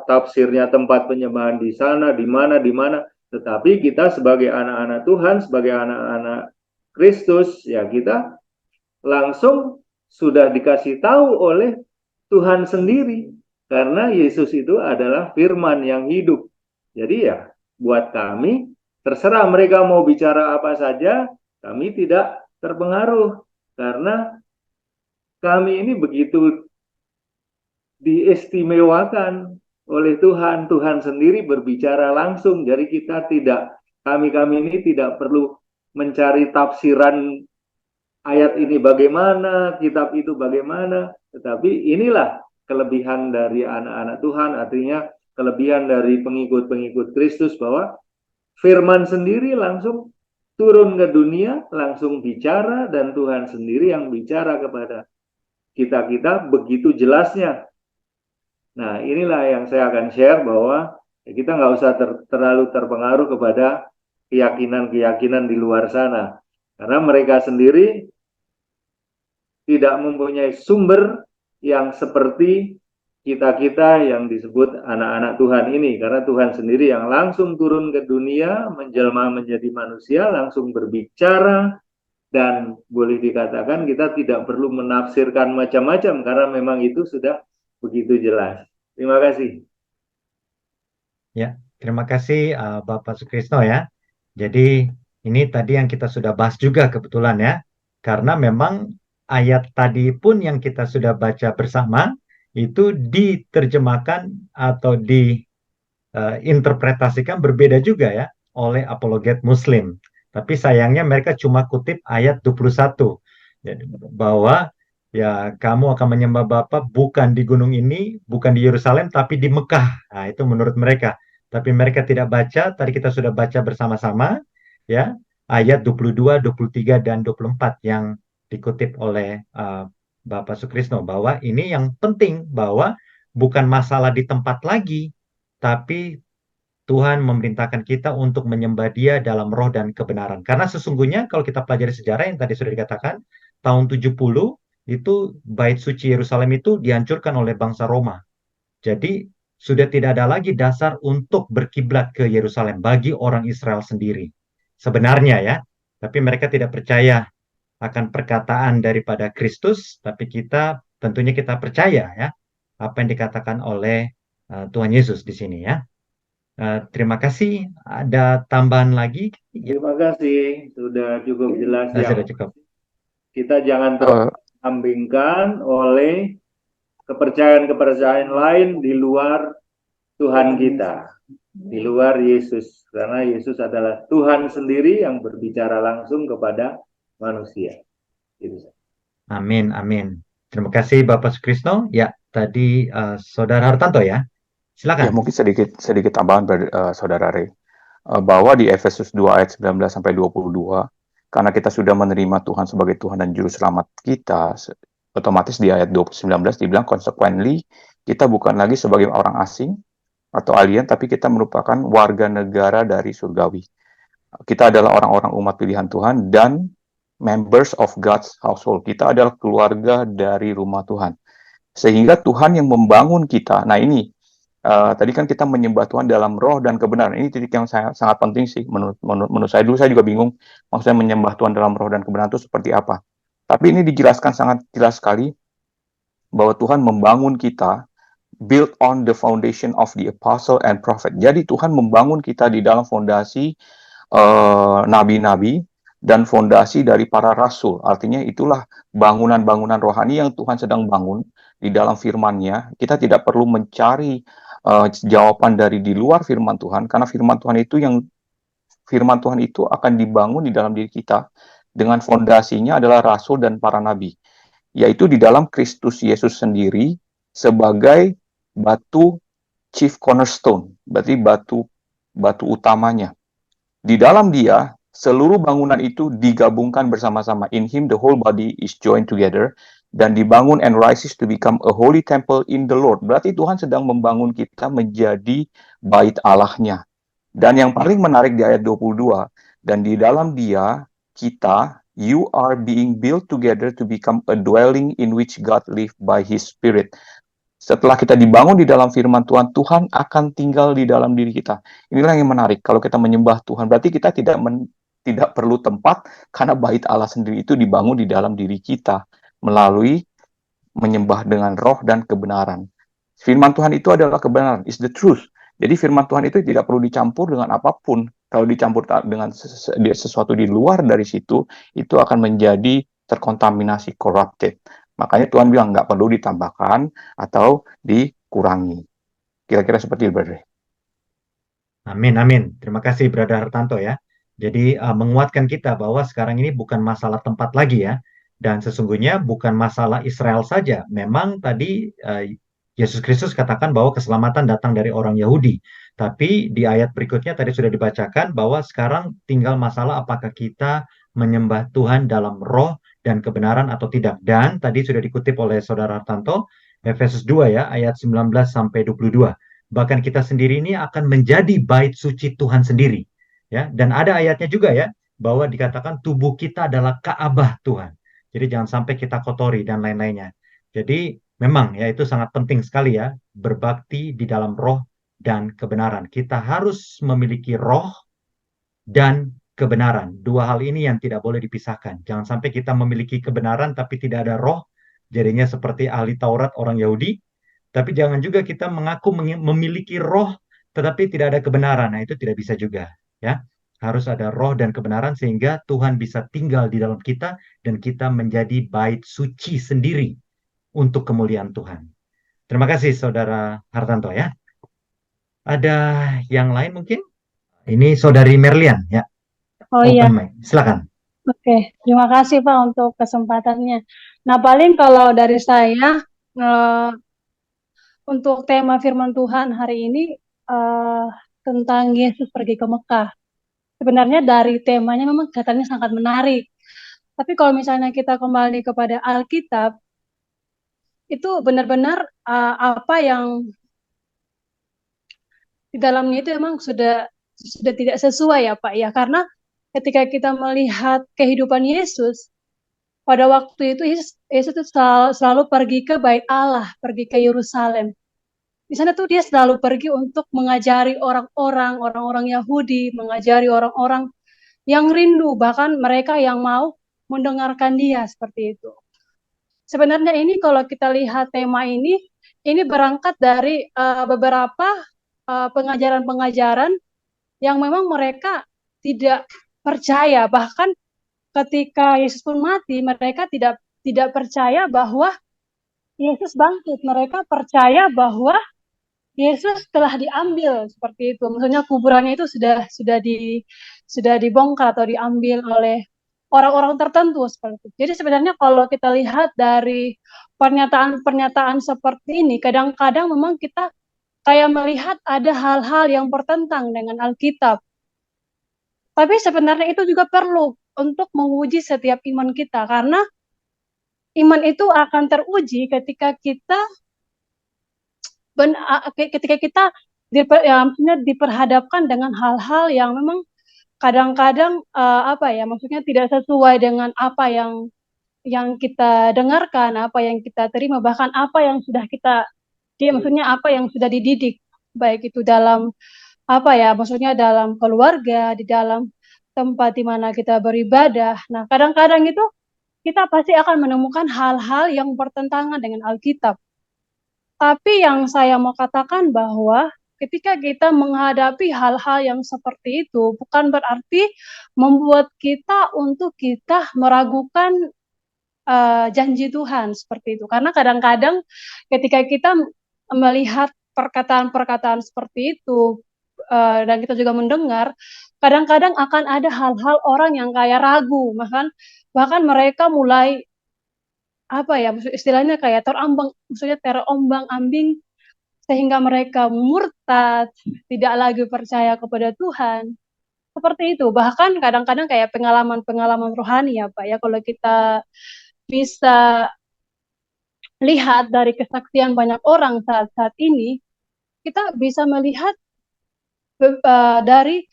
tafsirnya tempat penyembahan di sana, di mana, di mana. Tetapi kita sebagai anak-anak Tuhan, sebagai anak-anak Kristus, ya kita langsung sudah dikasih tahu oleh Tuhan sendiri. Karena Yesus itu adalah firman yang hidup. Jadi ya buat kami terserah mereka mau bicara apa saja, kami tidak terpengaruh. Karena kami ini begitu diistimewakan oleh Tuhan. Tuhan sendiri berbicara langsung. Jadi kita tidak, kami-kami ini tidak perlu mencari tafsiran ayat ini bagaimana, kitab itu bagaimana. Tetapi inilah kelebihan dari anak-anak Tuhan. Artinya kelebihan dari pengikut-pengikut Kristus bahwa firman sendiri langsung turun ke dunia, langsung bicara, dan Tuhan sendiri yang bicara kepada kita-kita begitu jelasnya. Nah, inilah yang saya akan share bahwa kita nggak usah terlalu terpengaruh kepada keyakinan-keyakinan di luar sana. Karena mereka sendiri tidak mempunyai sumber yang seperti kita-kita yang disebut anak-anak Tuhan ini, karena Tuhan sendiri yang langsung turun ke dunia, menjelma menjadi manusia, langsung berbicara, dan boleh dikatakan kita tidak perlu menafsirkan macam-macam, karena memang itu sudah begitu jelas. Terima kasih. Ya, terima kasih Bapak Sukrisno ya. Jadi ini tadi yang kita sudah bahas juga kebetulan ya. Karena memang ayat tadi pun yang kita sudah baca bersama itu diterjemahkan atau diinterpretasikan berbeda juga ya oleh apologet Muslim. Tapi sayangnya mereka cuma kutip ayat 21. Jadi bahwa ya kamu akan menyembah Bapa bukan di gunung ini, bukan di Yerusalem, tapi di Mekah. Nah, itu menurut mereka. Tapi mereka tidak baca, tadi kita sudah baca bersama-sama ya, ayat 22, 23 dan 24 yang dikutip oleh Bapak Sukrisno bahwa ini yang penting bahwa bukan masalah di tempat lagi, tapi Tuhan memerintahkan kita untuk menyembah Dia dalam roh dan kebenaran. Karena sesungguhnya kalau kita pelajari sejarah yang tadi sudah dikatakan, tahun 70 itu bait suci Yerusalem itu dihancurkan oleh bangsa Roma. Jadi sudah tidak ada lagi dasar untuk berkiblat ke Yerusalem bagi orang Israel sendiri. Sebenarnya ya, tapi mereka tidak percaya akan perkataan daripada Kristus, tapi kita tentunya kita percaya ya apa yang dikatakan oleh Tuhan Yesus di sini ya. Terima kasih. Ada tambahan lagi? Ya, Terima kasih, sudah cukup jelas sudah yang cukup. kita jangan Eh, terambingkan oleh kepercayaan-kepercayaan lain di luar Tuhan kita, di luar Yesus, karena Yesus adalah Tuhan sendiri yang berbicara langsung kepada manusia. Gitu. Amin, amin. Terima kasih Bapak Sukrisno. Ya, tadi Saudara Hartanto ya. ya Silakan. mungkin sedikit tambahan Saudara Ray. Bahwa di Efesus 2 ayat 19 sampai 22, karena kita sudah menerima Tuhan sebagai Tuhan dan Juru Selamat kita, otomatis di ayat 19 dibilang consequently, kita bukan lagi sebagai orang asing atau alien, tapi kita merupakan warga negara dari surgawi. Kita adalah orang-orang umat pilihan Tuhan dan members of God's household. Kita adalah keluarga dari rumah Tuhan. Sehingga Tuhan yang membangun kita. Nah ini, tadi kan kita menyembah Tuhan dalam roh dan kebenaran. Ini titik yang sangat penting sih menurut saya. Dulu saya juga bingung maksudnya menyembah Tuhan dalam roh dan kebenaran itu seperti apa. Tapi ini dijelaskan sangat jelas sekali bahwa Tuhan membangun kita built on the foundation of the apostle and prophet. Jadi Tuhan membangun kita di dalam fondasi nabi-nabi dan fondasi dari para rasul. Artinya itulah bangunan-bangunan rohani yang Tuhan sedang bangun di dalam firman-Nya. Kita tidak perlu mencari jawaban dari di luar firman Tuhan, karena firman Tuhan itu akan dibangun di dalam diri kita dengan fondasinya adalah rasul dan para nabi, yaitu di dalam Kristus Yesus sendiri sebagai batu chief cornerstone, berarti batu utamanya. Di dalam Dia, seluruh bangunan itu digabungkan bersama-sama. In Him, the whole body is joined together dan dibangun and rises to become a holy temple in the Lord. Berarti Tuhan sedang membangun kita menjadi bait Allah-Nya. Dan yang paling menarik di ayat 22, dan di dalam Dia, kita, you are being built together to become a dwelling in which God live by His Spirit. Setelah kita dibangun di dalam firman Tuhan, Tuhan akan tinggal di dalam diri kita. Inilah yang menarik. Kalau kita menyembah Tuhan, berarti kita tidak perlu tempat, karena bait Allah sendiri itu dibangun di dalam diri kita melalui menyembah dengan roh dan kebenaran. Firman Tuhan itu adalah kebenaran, is the truth. Jadi firman Tuhan itu tidak perlu dicampur dengan apapun. Kalau dicampur dengan sesuatu di luar dari situ, itu akan menjadi terkontaminasi, corrupted. Makanya Tuhan bilang nggak perlu ditambahkan atau dikurangi. Kira-kira seperti itu, Brother. Amin, amin. Terima kasih, Brother Hartanto ya. Jadi menguatkan kita bahwa sekarang ini bukan masalah tempat lagi ya. Dan sesungguhnya bukan masalah Israel saja. Memang tadi Yesus Kristus katakan bahwa keselamatan datang dari orang Yahudi. Tapi di ayat berikutnya tadi sudah dibacakan bahwa sekarang tinggal masalah apakah kita menyembah Tuhan dalam roh dan kebenaran atau tidak. Dan tadi sudah dikutip oleh Saudara Hartanto, Efesus 2 ya, ayat 19 sampai 22. Bahkan kita sendiri ini akan menjadi bait suci Tuhan sendiri. Ya, dan ada ayatnya juga ya, bahwa dikatakan tubuh kita adalah Ka'bah Tuhan. Jadi jangan sampai kita kotori dan lain-lainnya. Jadi Memang ya itu sangat penting sekali ya, berbakti di dalam roh dan kebenaran. Kita harus memiliki roh dan kebenaran. Dua hal ini yang tidak boleh dipisahkan. Jangan sampai kita memiliki kebenaran tapi tidak ada roh, jadinya seperti ahli Taurat orang Yahudi. Tapi jangan juga kita mengaku memiliki roh tetapi tidak ada kebenaran. Nah, itu tidak bisa juga, ya. Harus ada roh dan kebenaran sehingga Tuhan bisa tinggal di dalam kita dan kita menjadi bait suci sendiri untuk kemuliaan Tuhan. Terima kasih Saudara Hartanto ya. Ada yang lain mungkin? Ini Saudari Merlian ya. Oh Open iya, mic. Silakan. oke. Terima kasih Pak untuk kesempatannya. Nah, paling kalau dari saya eh, untuk tema firman Tuhan hari ini eh, tentang Yesus pergi ke Mekah. Sebenarnya dari temanya memang kelihatannya sangat menarik. Tapi kalau misalnya kita kembali kepada Alkitab, itu benar-benar apa yang di dalamnya itu memang sudah tidak sesuai ya Pak ya. Karena ketika kita melihat kehidupan Yesus, pada waktu itu Yesus itu selalu pergi ke Bait Allah, pergi ke Yerusalem. Di sana tuh dia selalu pergi untuk mengajari orang-orang Yahudi, mengajari orang-orang yang rindu, bahkan mereka yang mau mendengarkan dia seperti itu. Sebenarnya ini kalau kita lihat tema ini berangkat dari beberapa pengajaran-pengajaran yang memang mereka tidak percaya, bahkan ketika Yesus pun mati, mereka tidak percaya bahwa Yesus bangkit. Mereka percaya bahwa Yesus telah diambil seperti itu. Maksudnya kuburannya itu sudah dibongkar atau diambil oleh orang-orang tertentu seperti itu. Jadi sebenarnya kalau kita lihat dari pernyataan-pernyataan seperti ini, kadang-kadang memang kita kayak melihat ada hal-hal yang bertentang dengan Alkitab. Tapi sebenarnya itu juga perlu untuk menguji setiap iman kita, karena iman itu akan teruji ketika kita maksudnya diperhadapkan dengan hal-hal yang memang kadang-kadang apa ya, maksudnya tidak sesuai dengan apa yang kita dengarkan, apa yang kita terima, bahkan apa yang sudah maksudnya apa yang sudah dididik, baik itu dalam apa ya, maksudnya dalam keluarga, di dalam tempat di mana kita beribadah. Nah, kadang-kadang itu kita pasti akan menemukan hal-hal yang bertentangan dengan Alkitab. Tapi yang saya mau katakan bahwa ketika kita menghadapi hal-hal yang seperti itu, bukan berarti membuat kita untuk kita meragukan janji Tuhan seperti itu. Karena kadang-kadang ketika kita melihat perkataan-perkataan seperti itu, dan kita juga mendengar, kadang-kadang akan ada hal-hal orang yang kayak ragu, bahkan mereka mulai apa ya, istilahnya kayak maksudnya terombang-ambing sehingga mereka murtad, tidak lagi percaya kepada Tuhan. Seperti itu. Bahkan kadang-kadang kayak pengalaman-pengalaman rohani ya Pak ya, kalau kita bisa lihat dari kesaksian banyak orang saat-saat ini, kita bisa melihat dari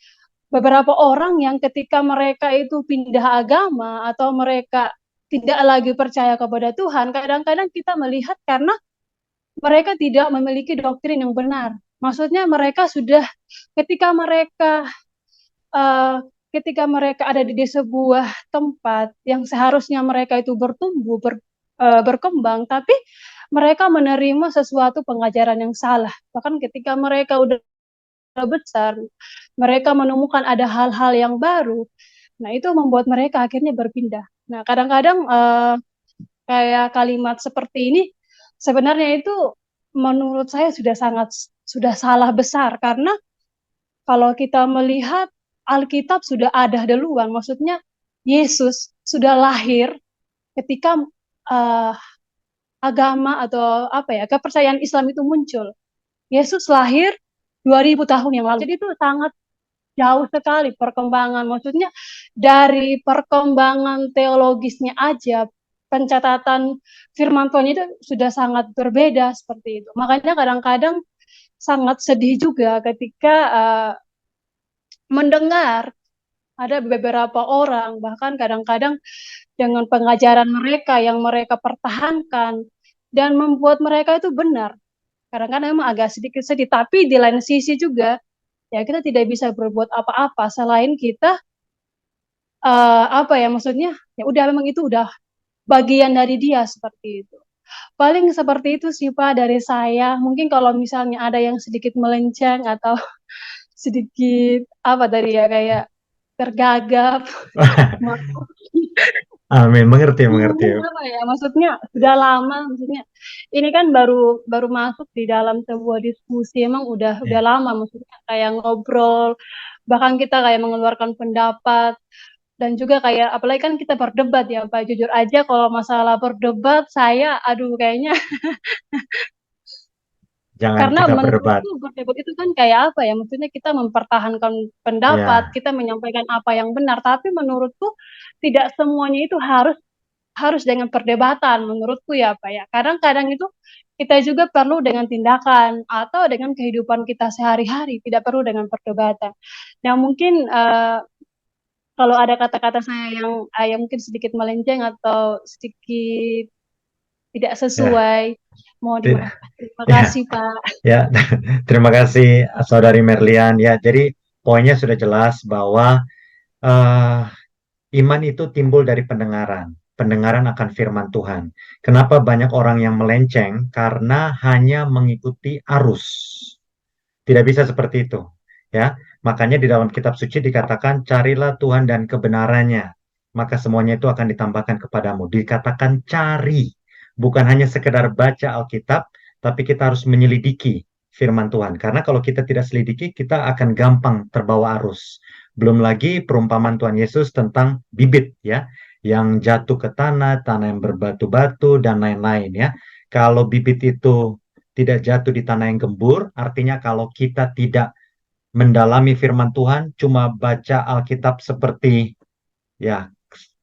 beberapa orang yang ketika mereka itu pindah agama atau mereka tidak lagi percaya kepada Tuhan, kadang-kadang kita melihat karena mereka tidak memiliki doktrin yang benar. Maksudnya mereka sudah ketika mereka uh, ketika mereka ada di sebuah tempat yang seharusnya mereka itu bertumbuh, berkembang, tapi mereka menerima sesuatu pengajaran yang salah. Bahkan ketika mereka udah besar, mereka menemukan ada hal-hal yang baru. Nah, itu membuat mereka akhirnya berpindah. Nah, kadang-kadang kayak kalimat seperti ini sebenarnya itu menurut saya sudah salah besar, karena kalau kita melihat Alkitab sudah ada duluan, maksudnya Yesus sudah lahir ketika uh, agama atau apa ya, kepercayaan Islam itu muncul. Yesus lahir 2000 tahun yang lalu. Jadi itu sangat jauh sekali perkembangan. Maksudnya dari perkembangan teologisnya aja, pencatatan firman Tuhan itu sudah sangat berbeda seperti itu. Makanya kadang-kadang sangat sedih juga ketika mendengar ada beberapa orang, bahkan kadang-kadang dengan pengajaran mereka yang mereka pertahankan, dan membuat mereka itu benar. Kadang-kadang emang agak sedikit sedih, tapi di lain sisi juga ya kita tidak bisa berbuat apa-apa selain kita apa ya maksudnya ya udah memang itu udah bagian dari dia seperti itu. Paling seperti itu sih Pak dari saya. Mungkin kalau misalnya ada yang sedikit melenceng atau sedikit apa tadi ya kayak tergagap, maaf. Amin, mengerti, mengerti. Mungkin apa ya maksudnya sudah lama maksudnya ini kan baru baru masuk di dalam sebuah diskusi emang udah Ya. lama maksudnya kayak ngobrol bahkan kita kayak mengeluarkan pendapat dan juga kayak apalagi kan kita berdebat ya Pak jujur aja kalau masalah berdebat saya aduh kayaknya Jangan karena kita berdebat. menurutku berdebat itu kan kayak apa ya maksudnya kita mempertahankan pendapat Ya, kita menyampaikan apa yang benar tapi menurutku tidak semuanya itu harus harus dengan perdebatan menurutku ya Pak ya. Kadang-kadang itu kita juga perlu dengan tindakan atau dengan kehidupan kita sehari-hari, tidak perlu dengan perdebatan. Nah, mungkin kalau ada kata-kata saya yang mungkin sedikit melenceng atau sedikit tidak ya, sesuai, mohon Ti- dimaafkan. Terima ya, kasih, Pak. ya. Terima kasih, Saudari Merlian. Ya, jadi poinnya sudah jelas bahwa eh, iman itu timbul dari pendengaran. Pendengaran akan firman Tuhan. Kenapa banyak orang yang melenceng? Karena hanya mengikuti arus. Tidak bisa seperti itu. Ya, makanya di dalam kitab suci dikatakan carilah Tuhan dan kebenarannya, maka semuanya itu akan ditambahkan kepadamu. Dikatakan cari, bukan hanya sekedar baca Alkitab, tapi kita harus menyelidiki firman Tuhan. Karena kalau kita tidak selidiki, kita akan gampang terbawa arus. Belum lagi perumpamaan Tuhan Yesus tentang bibit ya, yang jatuh ke tanah, tanah yang berbatu-batu dan lain-lain ya. Kalau bibit itu tidak jatuh di tanah yang gembur, artinya kalau kita tidak mendalami firman Tuhan, cuma baca Alkitab seperti ya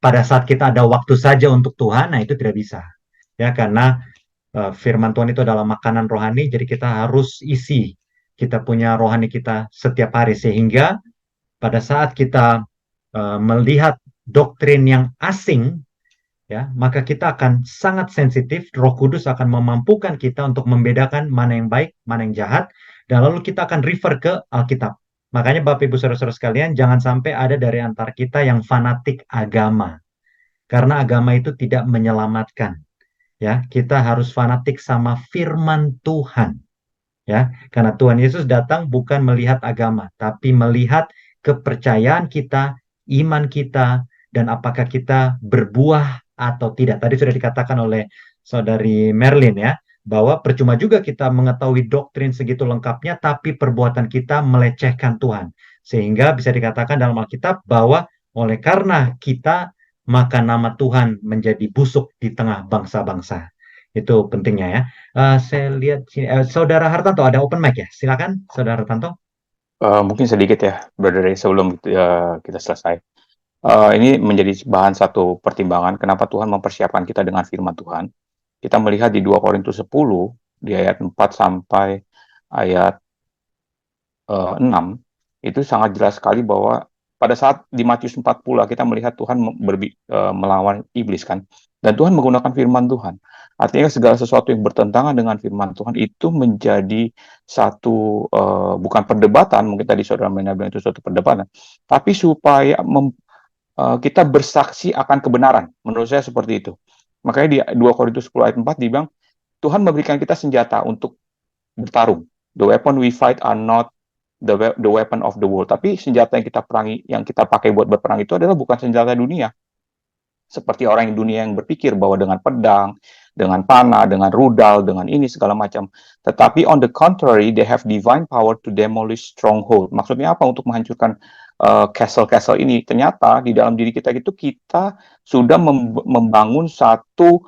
pada saat kita ada waktu saja untuk Tuhan, nah itu tidak bisa. Ya, karena firman Tuhan itu adalah makanan rohani, jadi kita harus isi kita punya rohani kita setiap hari sehingga pada saat kita melihat doktrin yang asing ya, maka kita akan sangat sensitif. Roh Kudus akan memampukan kita untuk membedakan mana yang baik, mana yang jahat, dan lalu kita akan refer ke Alkitab. Makanya Bapak Ibu Saudara-saudara sekalian, jangan sampai ada dari antara kita yang fanatik agama, karena agama itu tidak menyelamatkan. Ya, kita harus fanatik sama firman Tuhan. Ya, karena Tuhan Yesus datang bukan melihat agama, tapi melihat kepercayaan kita, iman kita, dan apakah kita berbuah atau tidak. Tadi sudah dikatakan oleh Saudari Merlin ya, bahwa percuma juga kita mengetahui doktrin segitu lengkapnya, tapi perbuatan kita melecehkan Tuhan. Sehingga bisa dikatakan dalam Alkitab bahwa oleh karena kita, maka nama Tuhan menjadi busuk di tengah bangsa-bangsa. Itu pentingnya ya. Saya lihat sini, Saudara Hartanto ada open mic ya? Silakan, Saudara Hartanto. Mungkin sedikit ya, Brother Ray, sebelum kita selesai. Ini menjadi bahan satu pertimbangan kenapa Tuhan mempersiapkan kita dengan firman Tuhan. Kita melihat di 2 Korintus 10, di ayat 4 sampai ayat 6, itu sangat jelas sekali bahwa pada saat di Matius 40 kita melihat Tuhan melawan iblis kan. Dan Tuhan menggunakan firman Tuhan. Artinya segala sesuatu yang bertentangan dengan firman Tuhan itu menjadi satu bukan perdebatan, mungkin tadi Saudara Mena bilang itu suatu perdebatan, tapi supaya kita bersaksi akan kebenaran. Menurut saya seperti itu. Makanya di 2 Korintus 10 ayat 4 dibilang Tuhan memberikan kita senjata untuk bertarung. The weapon we fight are not the weapon of the world. Tapi senjata yang kita perangi, yang kita pakai buat berperang itu adalah bukan senjata dunia. Seperti orang dunia yang berpikir bahwa dengan pedang, dengan panah, dengan rudal, dengan ini segala macam. Tetapi on the contrary, they have divine power to demolish stronghold. Maksudnya apa? Untuk menghancurkan castle-castle ini. Ternyata di dalam diri kita itu kita sudah membangun satu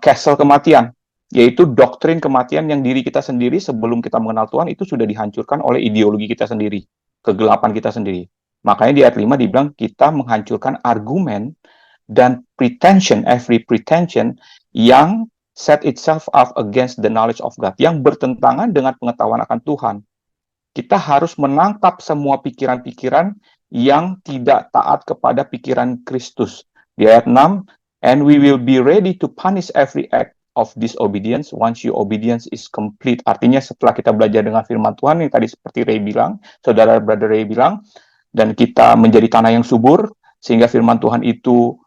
castle kematian, yaitu doktrin kematian yang diri kita sendiri sebelum kita mengenal Tuhan itu sudah dihancurkan oleh ideologi kita sendiri, kegelapan kita sendiri. Makanya di ayat 5 dibilang kita menghancurkan argumen dan every pretension yang set itself up against the knowledge of God, yang bertentangan dengan pengetahuan akan Tuhan. Kita harus menangkap semua pikiran-pikiran yang tidak taat kepada pikiran Kristus. Di ayat 6, and we will be ready to punish every act of disobedience once your obedience is complete. Artinya setelah kita belajar dengan firman Tuhan yang tadi seperti Ray bilang, saudara brother Ray bilang, dan kita menjadi tanah yang subur sehingga firman Tuhan itu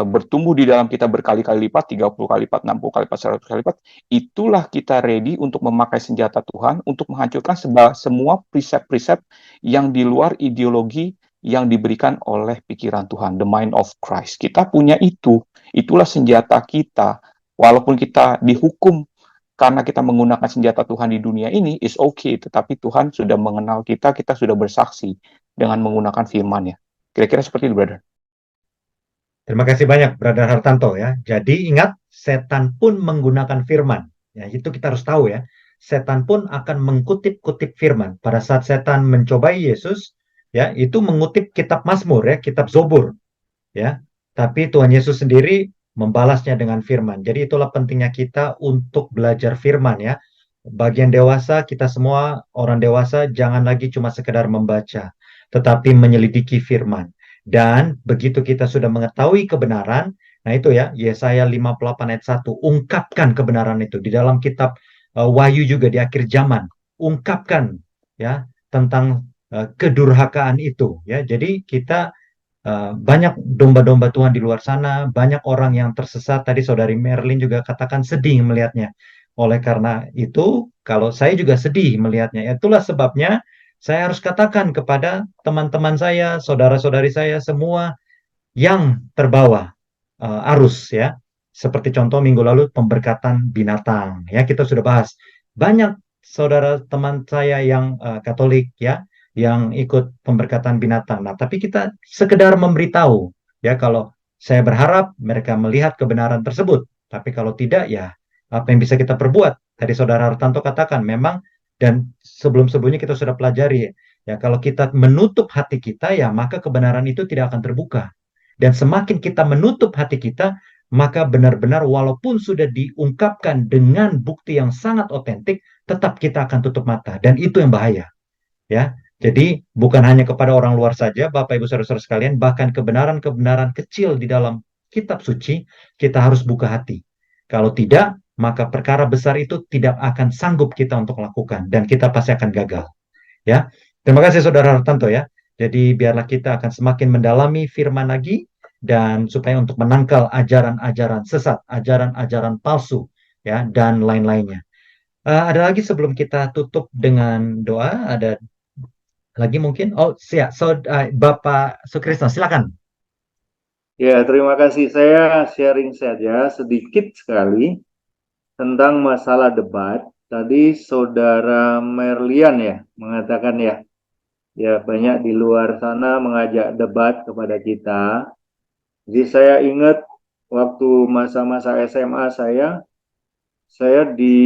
bertumbuh di dalam kita berkali-kali lipat, 30 kali lipat, 60 kali lipat, 100 kali lipat, itulah kita ready untuk memakai senjata Tuhan untuk menghancurkan semua prinsip-prinsip yang di luar ideologi yang diberikan oleh pikiran Tuhan, the mind of Christ. Kita punya itu, itulah senjata kita. Walaupun kita dihukum karena kita menggunakan senjata Tuhan di dunia ini, is okay, tetapi Tuhan sudah mengenal kita, kita sudah bersaksi dengan menggunakan firman-Nya. Kira-kira seperti itu, brother. Terima kasih banyak, Brother Hartanto ya. Jadi ingat, setan pun menggunakan firman. Ya, itu kita harus tahu ya. Setan pun akan mengkutip-kutip firman. Pada saat setan mencobai Yesus, ya, itu mengutip kitab Mazmur ya, kitab Zobur, ya. Tapi Tuhan Yesus sendiri membalasnya dengan firman. Jadi itulah pentingnya kita untuk belajar firman ya. Bagian dewasa, kita semua orang dewasa jangan lagi cuma sekedar membaca, tetapi menyelidiki firman. Dan begitu kita sudah mengetahui kebenaran, nah itu ya, Yesaya 58 ayat 1, ungkapkan kebenaran itu. Di dalam kitab Wahyu juga di akhir zaman, ungkapkan ya tentang kedurhakaan itu ya. Jadi kita banyak domba-domba Tuhan di luar sana, banyak orang yang tersesat. Tadi Saudari Merlin juga katakan sedih melihatnya. Oleh karena itu, kalau saya juga sedih melihatnya, itulah sebabnya saya harus katakan kepada teman-teman saya, saudara-saudari saya semua yang terbawa arus ya. Seperti contoh minggu lalu pemberkatan binatang ya, kita sudah bahas. Banyak saudara teman saya yang Katolik ya, yang ikut pemberkatan binatang. Nah, tapi kita sekedar memberitahu ya, kalau saya berharap mereka melihat kebenaran tersebut. Tapi kalau tidak ya apa yang bisa kita perbuat? Tadi Saudara Hartanto katakan memang, dan sebelum-sebelumnya kita sudah pelajari ya, kalau kita menutup hati kita ya maka kebenaran itu tidak akan terbuka. Dan semakin kita menutup hati kita, maka benar-benar walaupun sudah diungkapkan dengan bukti yang sangat otentik, tetap kita akan tutup mata. Dan itu yang bahaya. Ya, jadi bukan hanya kepada orang luar saja, Bapak Ibu Saudara-saudara sekalian, bahkan kebenaran-kebenaran kecil di dalam kitab suci, kita harus buka hati. Kalau tidak, maka perkara besar itu tidak akan sanggup kita untuk lakukan, dan kita pasti akan gagal. Ya, terima kasih Saudara Hartanto ya. Jadi biarlah kita akan semakin mendalami firman lagi, dan supaya untuk menangkal ajaran-ajaran sesat, ajaran-ajaran palsu, ya, dan lain-lainnya. Ada lagi sebelum kita tutup dengan doa, ada lagi mungkin? Oh, siap. Bapak Sukrisno, silakan. Ya, terima kasih. Saya sharing saja sedikit sekali tentang masalah debat. Tadi Saudara Merlian ya mengatakan ya, banyak di luar sana mengajak debat kepada kita. Jadi saya ingat waktu masa-masa SMA saya di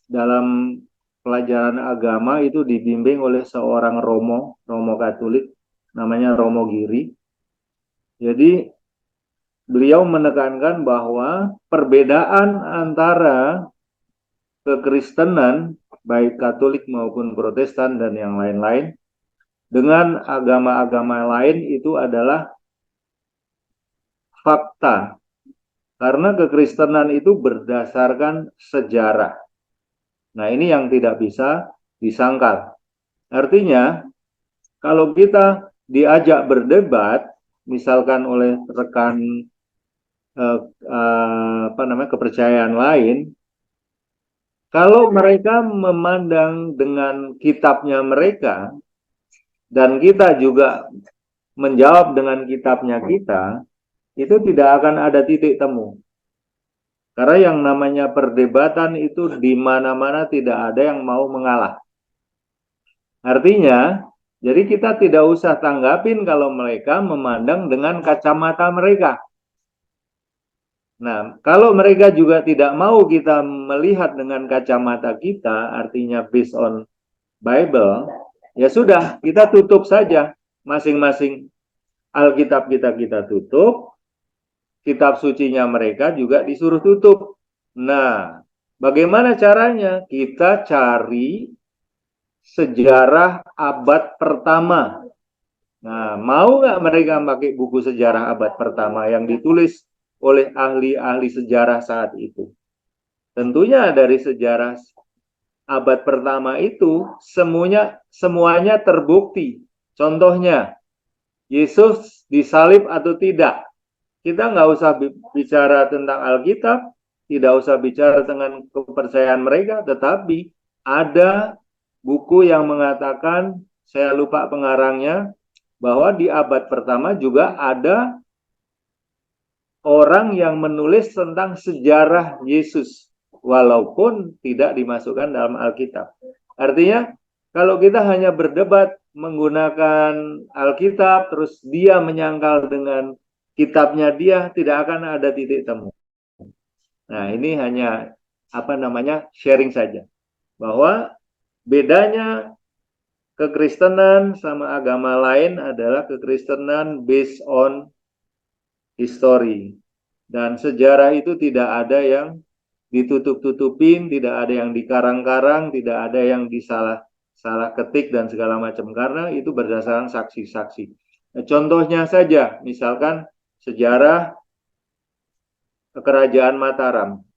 dalam pelajaran agama itu dibimbing oleh seorang Romo Katolik, namanya Romo Giri. Jadi beliau menekankan bahwa perbedaan antara kekristenan, baik Katolik maupun Protestan dan yang lain-lain, dengan agama-agama lain itu adalah fakta. Karena kekristenan itu berdasarkan sejarah. Nah, ini yang tidak bisa disangkal. Artinya, kalau kita diajak berdebat, misalkan oleh rekan kepercayaan lain, kalau mereka memandang dengan kitabnya mereka, dan kita juga menjawab dengan kitabnya kita, itu tidak akan ada titik temu. Karena yang namanya perdebatan itu di mana-mana tidak ada yang mau mengalah. Artinya, jadi kita tidak usah tanggapin kalau mereka memandang dengan kacamata mereka. Nah, kalau mereka juga tidak mau kita melihat dengan kacamata kita, artinya based on Bible, ya sudah, kita tutup saja. Masing-masing Alkitab kita tutup, kitab sucinya mereka juga disuruh tutup. Nah, bagaimana caranya? Kita cari sejarah abad pertama. Nah, mau nggak mereka pakai buku sejarah abad pertama yang ditulis oleh ahli-ahli sejarah saat itu. Tentunya dari sejarah abad pertama itu semuanya terbukti. Contohnya, Yesus disalib atau tidak. Kita nggak usah bicara tentang Alkitab, tidak usah bicara tentang kepercayaan mereka, tetapi ada buku yang mengatakan, saya lupa pengarangnya, bahwa di abad pertama juga ada orang yang menulis tentang sejarah Yesus, walaupun tidak dimasukkan dalam Alkitab. Artinya, kalau kita hanya berdebat menggunakan Alkitab, terus dia menyangkal dengan kitabnya dia, tidak akan ada titik temu. Nah, ini hanya sharing saja, bahwa bedanya kekristenan sama agama lain adalah kekristenan based on history. Dan sejarah itu tidak ada yang ditutup-tutupin, tidak ada yang dikarang-karang, tidak ada yang salah ketik dan segala macam, karena itu berdasarkan saksi-saksi. Nah, contohnya saja, misalkan sejarah kerajaan Mataram.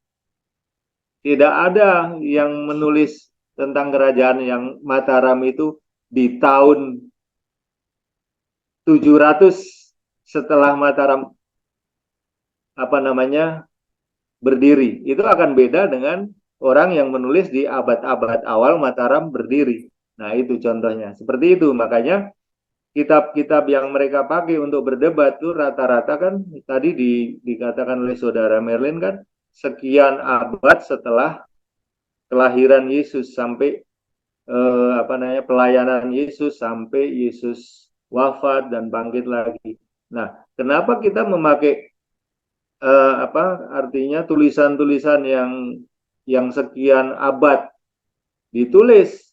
Tidak ada yang menulis tentang kerajaan yang Mataram itu di tahun 700 setelah Mataram berdiri. Itu akan beda dengan orang yang menulis di abad-abad awal Mataram berdiri. Nah, itu contohnya. Seperti itu, makanya kitab-kitab yang mereka pakai untuk berdebat itu rata-rata kan tadi dikatakan oleh saudara Merlin kan, sekian abad setelah kelahiran Yesus sampai pelayanan Yesus sampai Yesus wafat dan bangkit lagi. Nah, kenapa kita memakai artinya tulisan-tulisan yang sekian abad ditulis?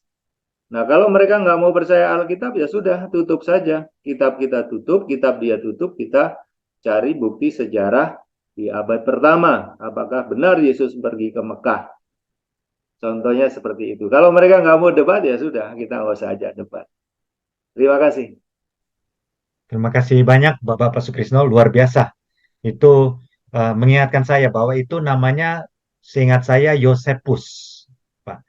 Nah, kalau mereka nggak mau percaya Alkitab, ya sudah, tutup saja. Kitab kita tutup, kitab dia tutup, kita cari bukti sejarah di abad pertama. Apakah benar Yesus pergi ke Mekah? Contohnya seperti itu. Kalau mereka nggak mau debat, ya sudah, kita nggak usah ajak debat. Terima kasih. Terima kasih banyak Bapak Sukrisno, luar biasa. Itu mengingatkan saya bahwa itu namanya, seingat saya, Yosepus, Pak.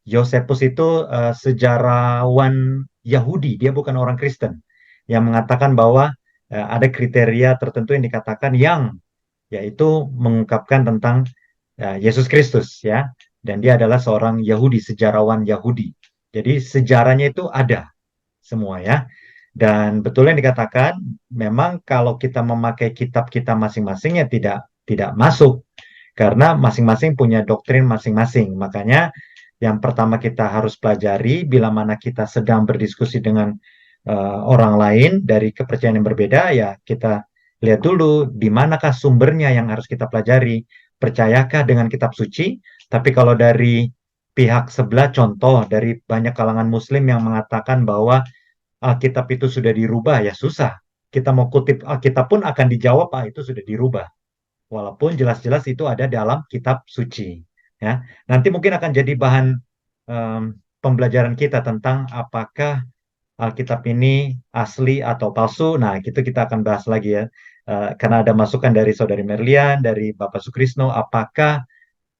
Yosepus itu sejarawan Yahudi, dia bukan orang Kristen, yang mengatakan bahwa ada kriteria tertentu yang dikatakan yaitu mengungkapkan tentang Yesus Kristus, ya, dan dia adalah seorang Yahudi, sejarawan Yahudi. Jadi sejarahnya itu ada semua, ya. Dan betul yang dikatakan, memang kalau kita memakai kitab kita masing-masing ya tidak masuk, karena masing-masing punya doktrin masing-masing. Makanya yang pertama kita harus pelajari bila mana kita sedang berdiskusi dengan orang lain dari kepercayaan yang berbeda, ya kita lihat dulu di manakah sumbernya yang harus kita pelajari. Percayakah dengan kitab suci? Tapi kalau dari pihak sebelah, contoh dari banyak kalangan Muslim yang mengatakan bahwa Alkitab itu sudah dirubah, ya susah. Kita mau kutip Alkitab pun akan dijawab, itu sudah dirubah. Walaupun jelas-jelas itu ada dalam kitab suci. Ya, nanti mungkin akan jadi bahan pembelajaran kita tentang apakah Alkitab ini asli atau palsu. Nah, itu kita akan bahas lagi, ya. Karena ada masukan dari Saudari Merlian, dari Bapak Sukrisno, apakah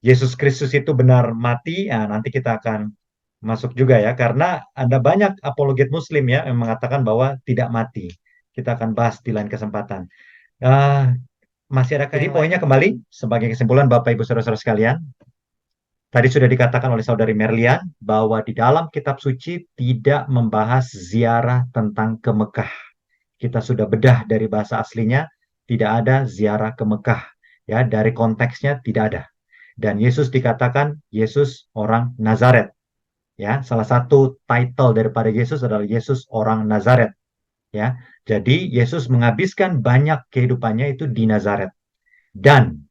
Yesus Kristus itu benar mati? Nah, nanti kita akan masuk juga, ya, karena ada banyak apologet Muslim, ya, yang mengatakan bahwa tidak mati. Kita akan bahas di lain kesempatan. Uh, Masih ada. Jadi poinnya kembali sebagai kesimpulan, Bapak Ibu Saudara-saudara sekalian, tadi sudah dikatakan oleh Saudari Merlian bahwa di dalam kitab suci tidak membahas ziarah tentang ke Mekah. Kita sudah bedah dari bahasa aslinya, tidak ada ziarah ke Mekah, ya, dari konteksnya tidak ada. Dan Yesus dikatakan Yesus orang Nazaret. Ya, salah satu title daripada Yesus adalah Yesus orang Nazaret, ya. Jadi Yesus menghabiskan banyak kehidupannya itu di Nazaret. Dan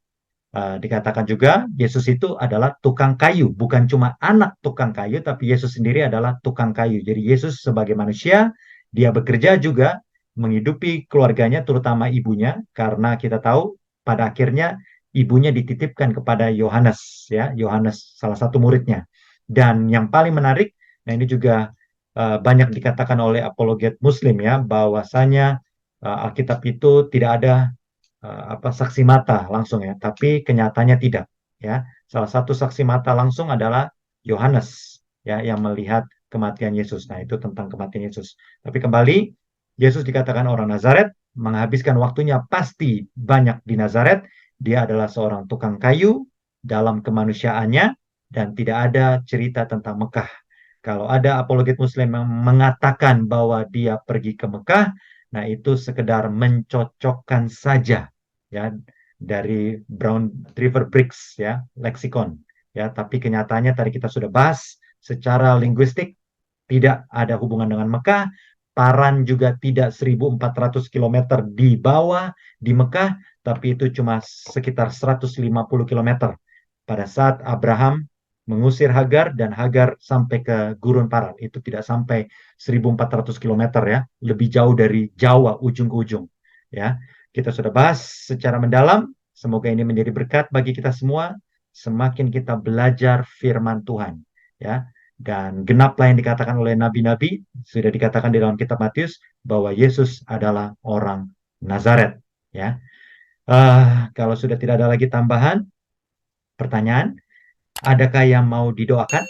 dikatakan juga Yesus itu adalah tukang kayu, bukan cuma anak tukang kayu, tapi Yesus sendiri adalah tukang kayu. Jadi Yesus sebagai manusia, dia bekerja juga menghidupi keluarganya, terutama ibunya, karena kita tahu pada akhirnya ibunya dititipkan kepada Yohanes, ya, Yohanes salah satu muridnya. Dan yang paling menarik, nah ini juga banyak dikatakan oleh apologet Muslim, ya, bahwasanya Alkitab itu tidak ada saksi mata langsung ya, tapi kenyataannya tidak ya. Salah satu saksi mata langsung adalah Yohanes ya, yang melihat kematian Yesus. Nah, itu tentang kematian Yesus. Tapi kembali, Yesus dikatakan orang Nazaret, menghabiskan waktunya pasti banyak di Nazaret. Dia adalah seorang tukang kayu dalam kemanusiaannya, dan tidak ada cerita tentang Mekah. Kalau ada apologet Muslim yang mengatakan bahwa dia pergi ke Mekah, nah itu sekedar mencocokkan saja ya, dari Brown River Briggs ya, leksikon ya, tapi kenyataannya tadi kita sudah bahas secara linguistik tidak ada hubungan dengan Mekah. Paran juga tidak 1.400 kilometer di bawah di Mekah, tapi itu cuma sekitar 150 kilometer pada saat Abraham mengusir Hagar dan Hagar sampai ke Gurun Paran. Itu tidak sampai 1.400 kilometer ya, lebih jauh dari Jawa ujung ke ujung ya. Kita sudah bahas secara mendalam. Semoga ini menjadi berkat bagi kita semua. Semakin kita belajar firman Tuhan ya, dan genaplah yang dikatakan oleh nabi-nabi, sudah dikatakan di dalam kitab Matius bahwa Yesus adalah orang Nazaret ya. Kalau sudah tidak ada lagi tambahan pertanyaan, adakah yang mau didoakan?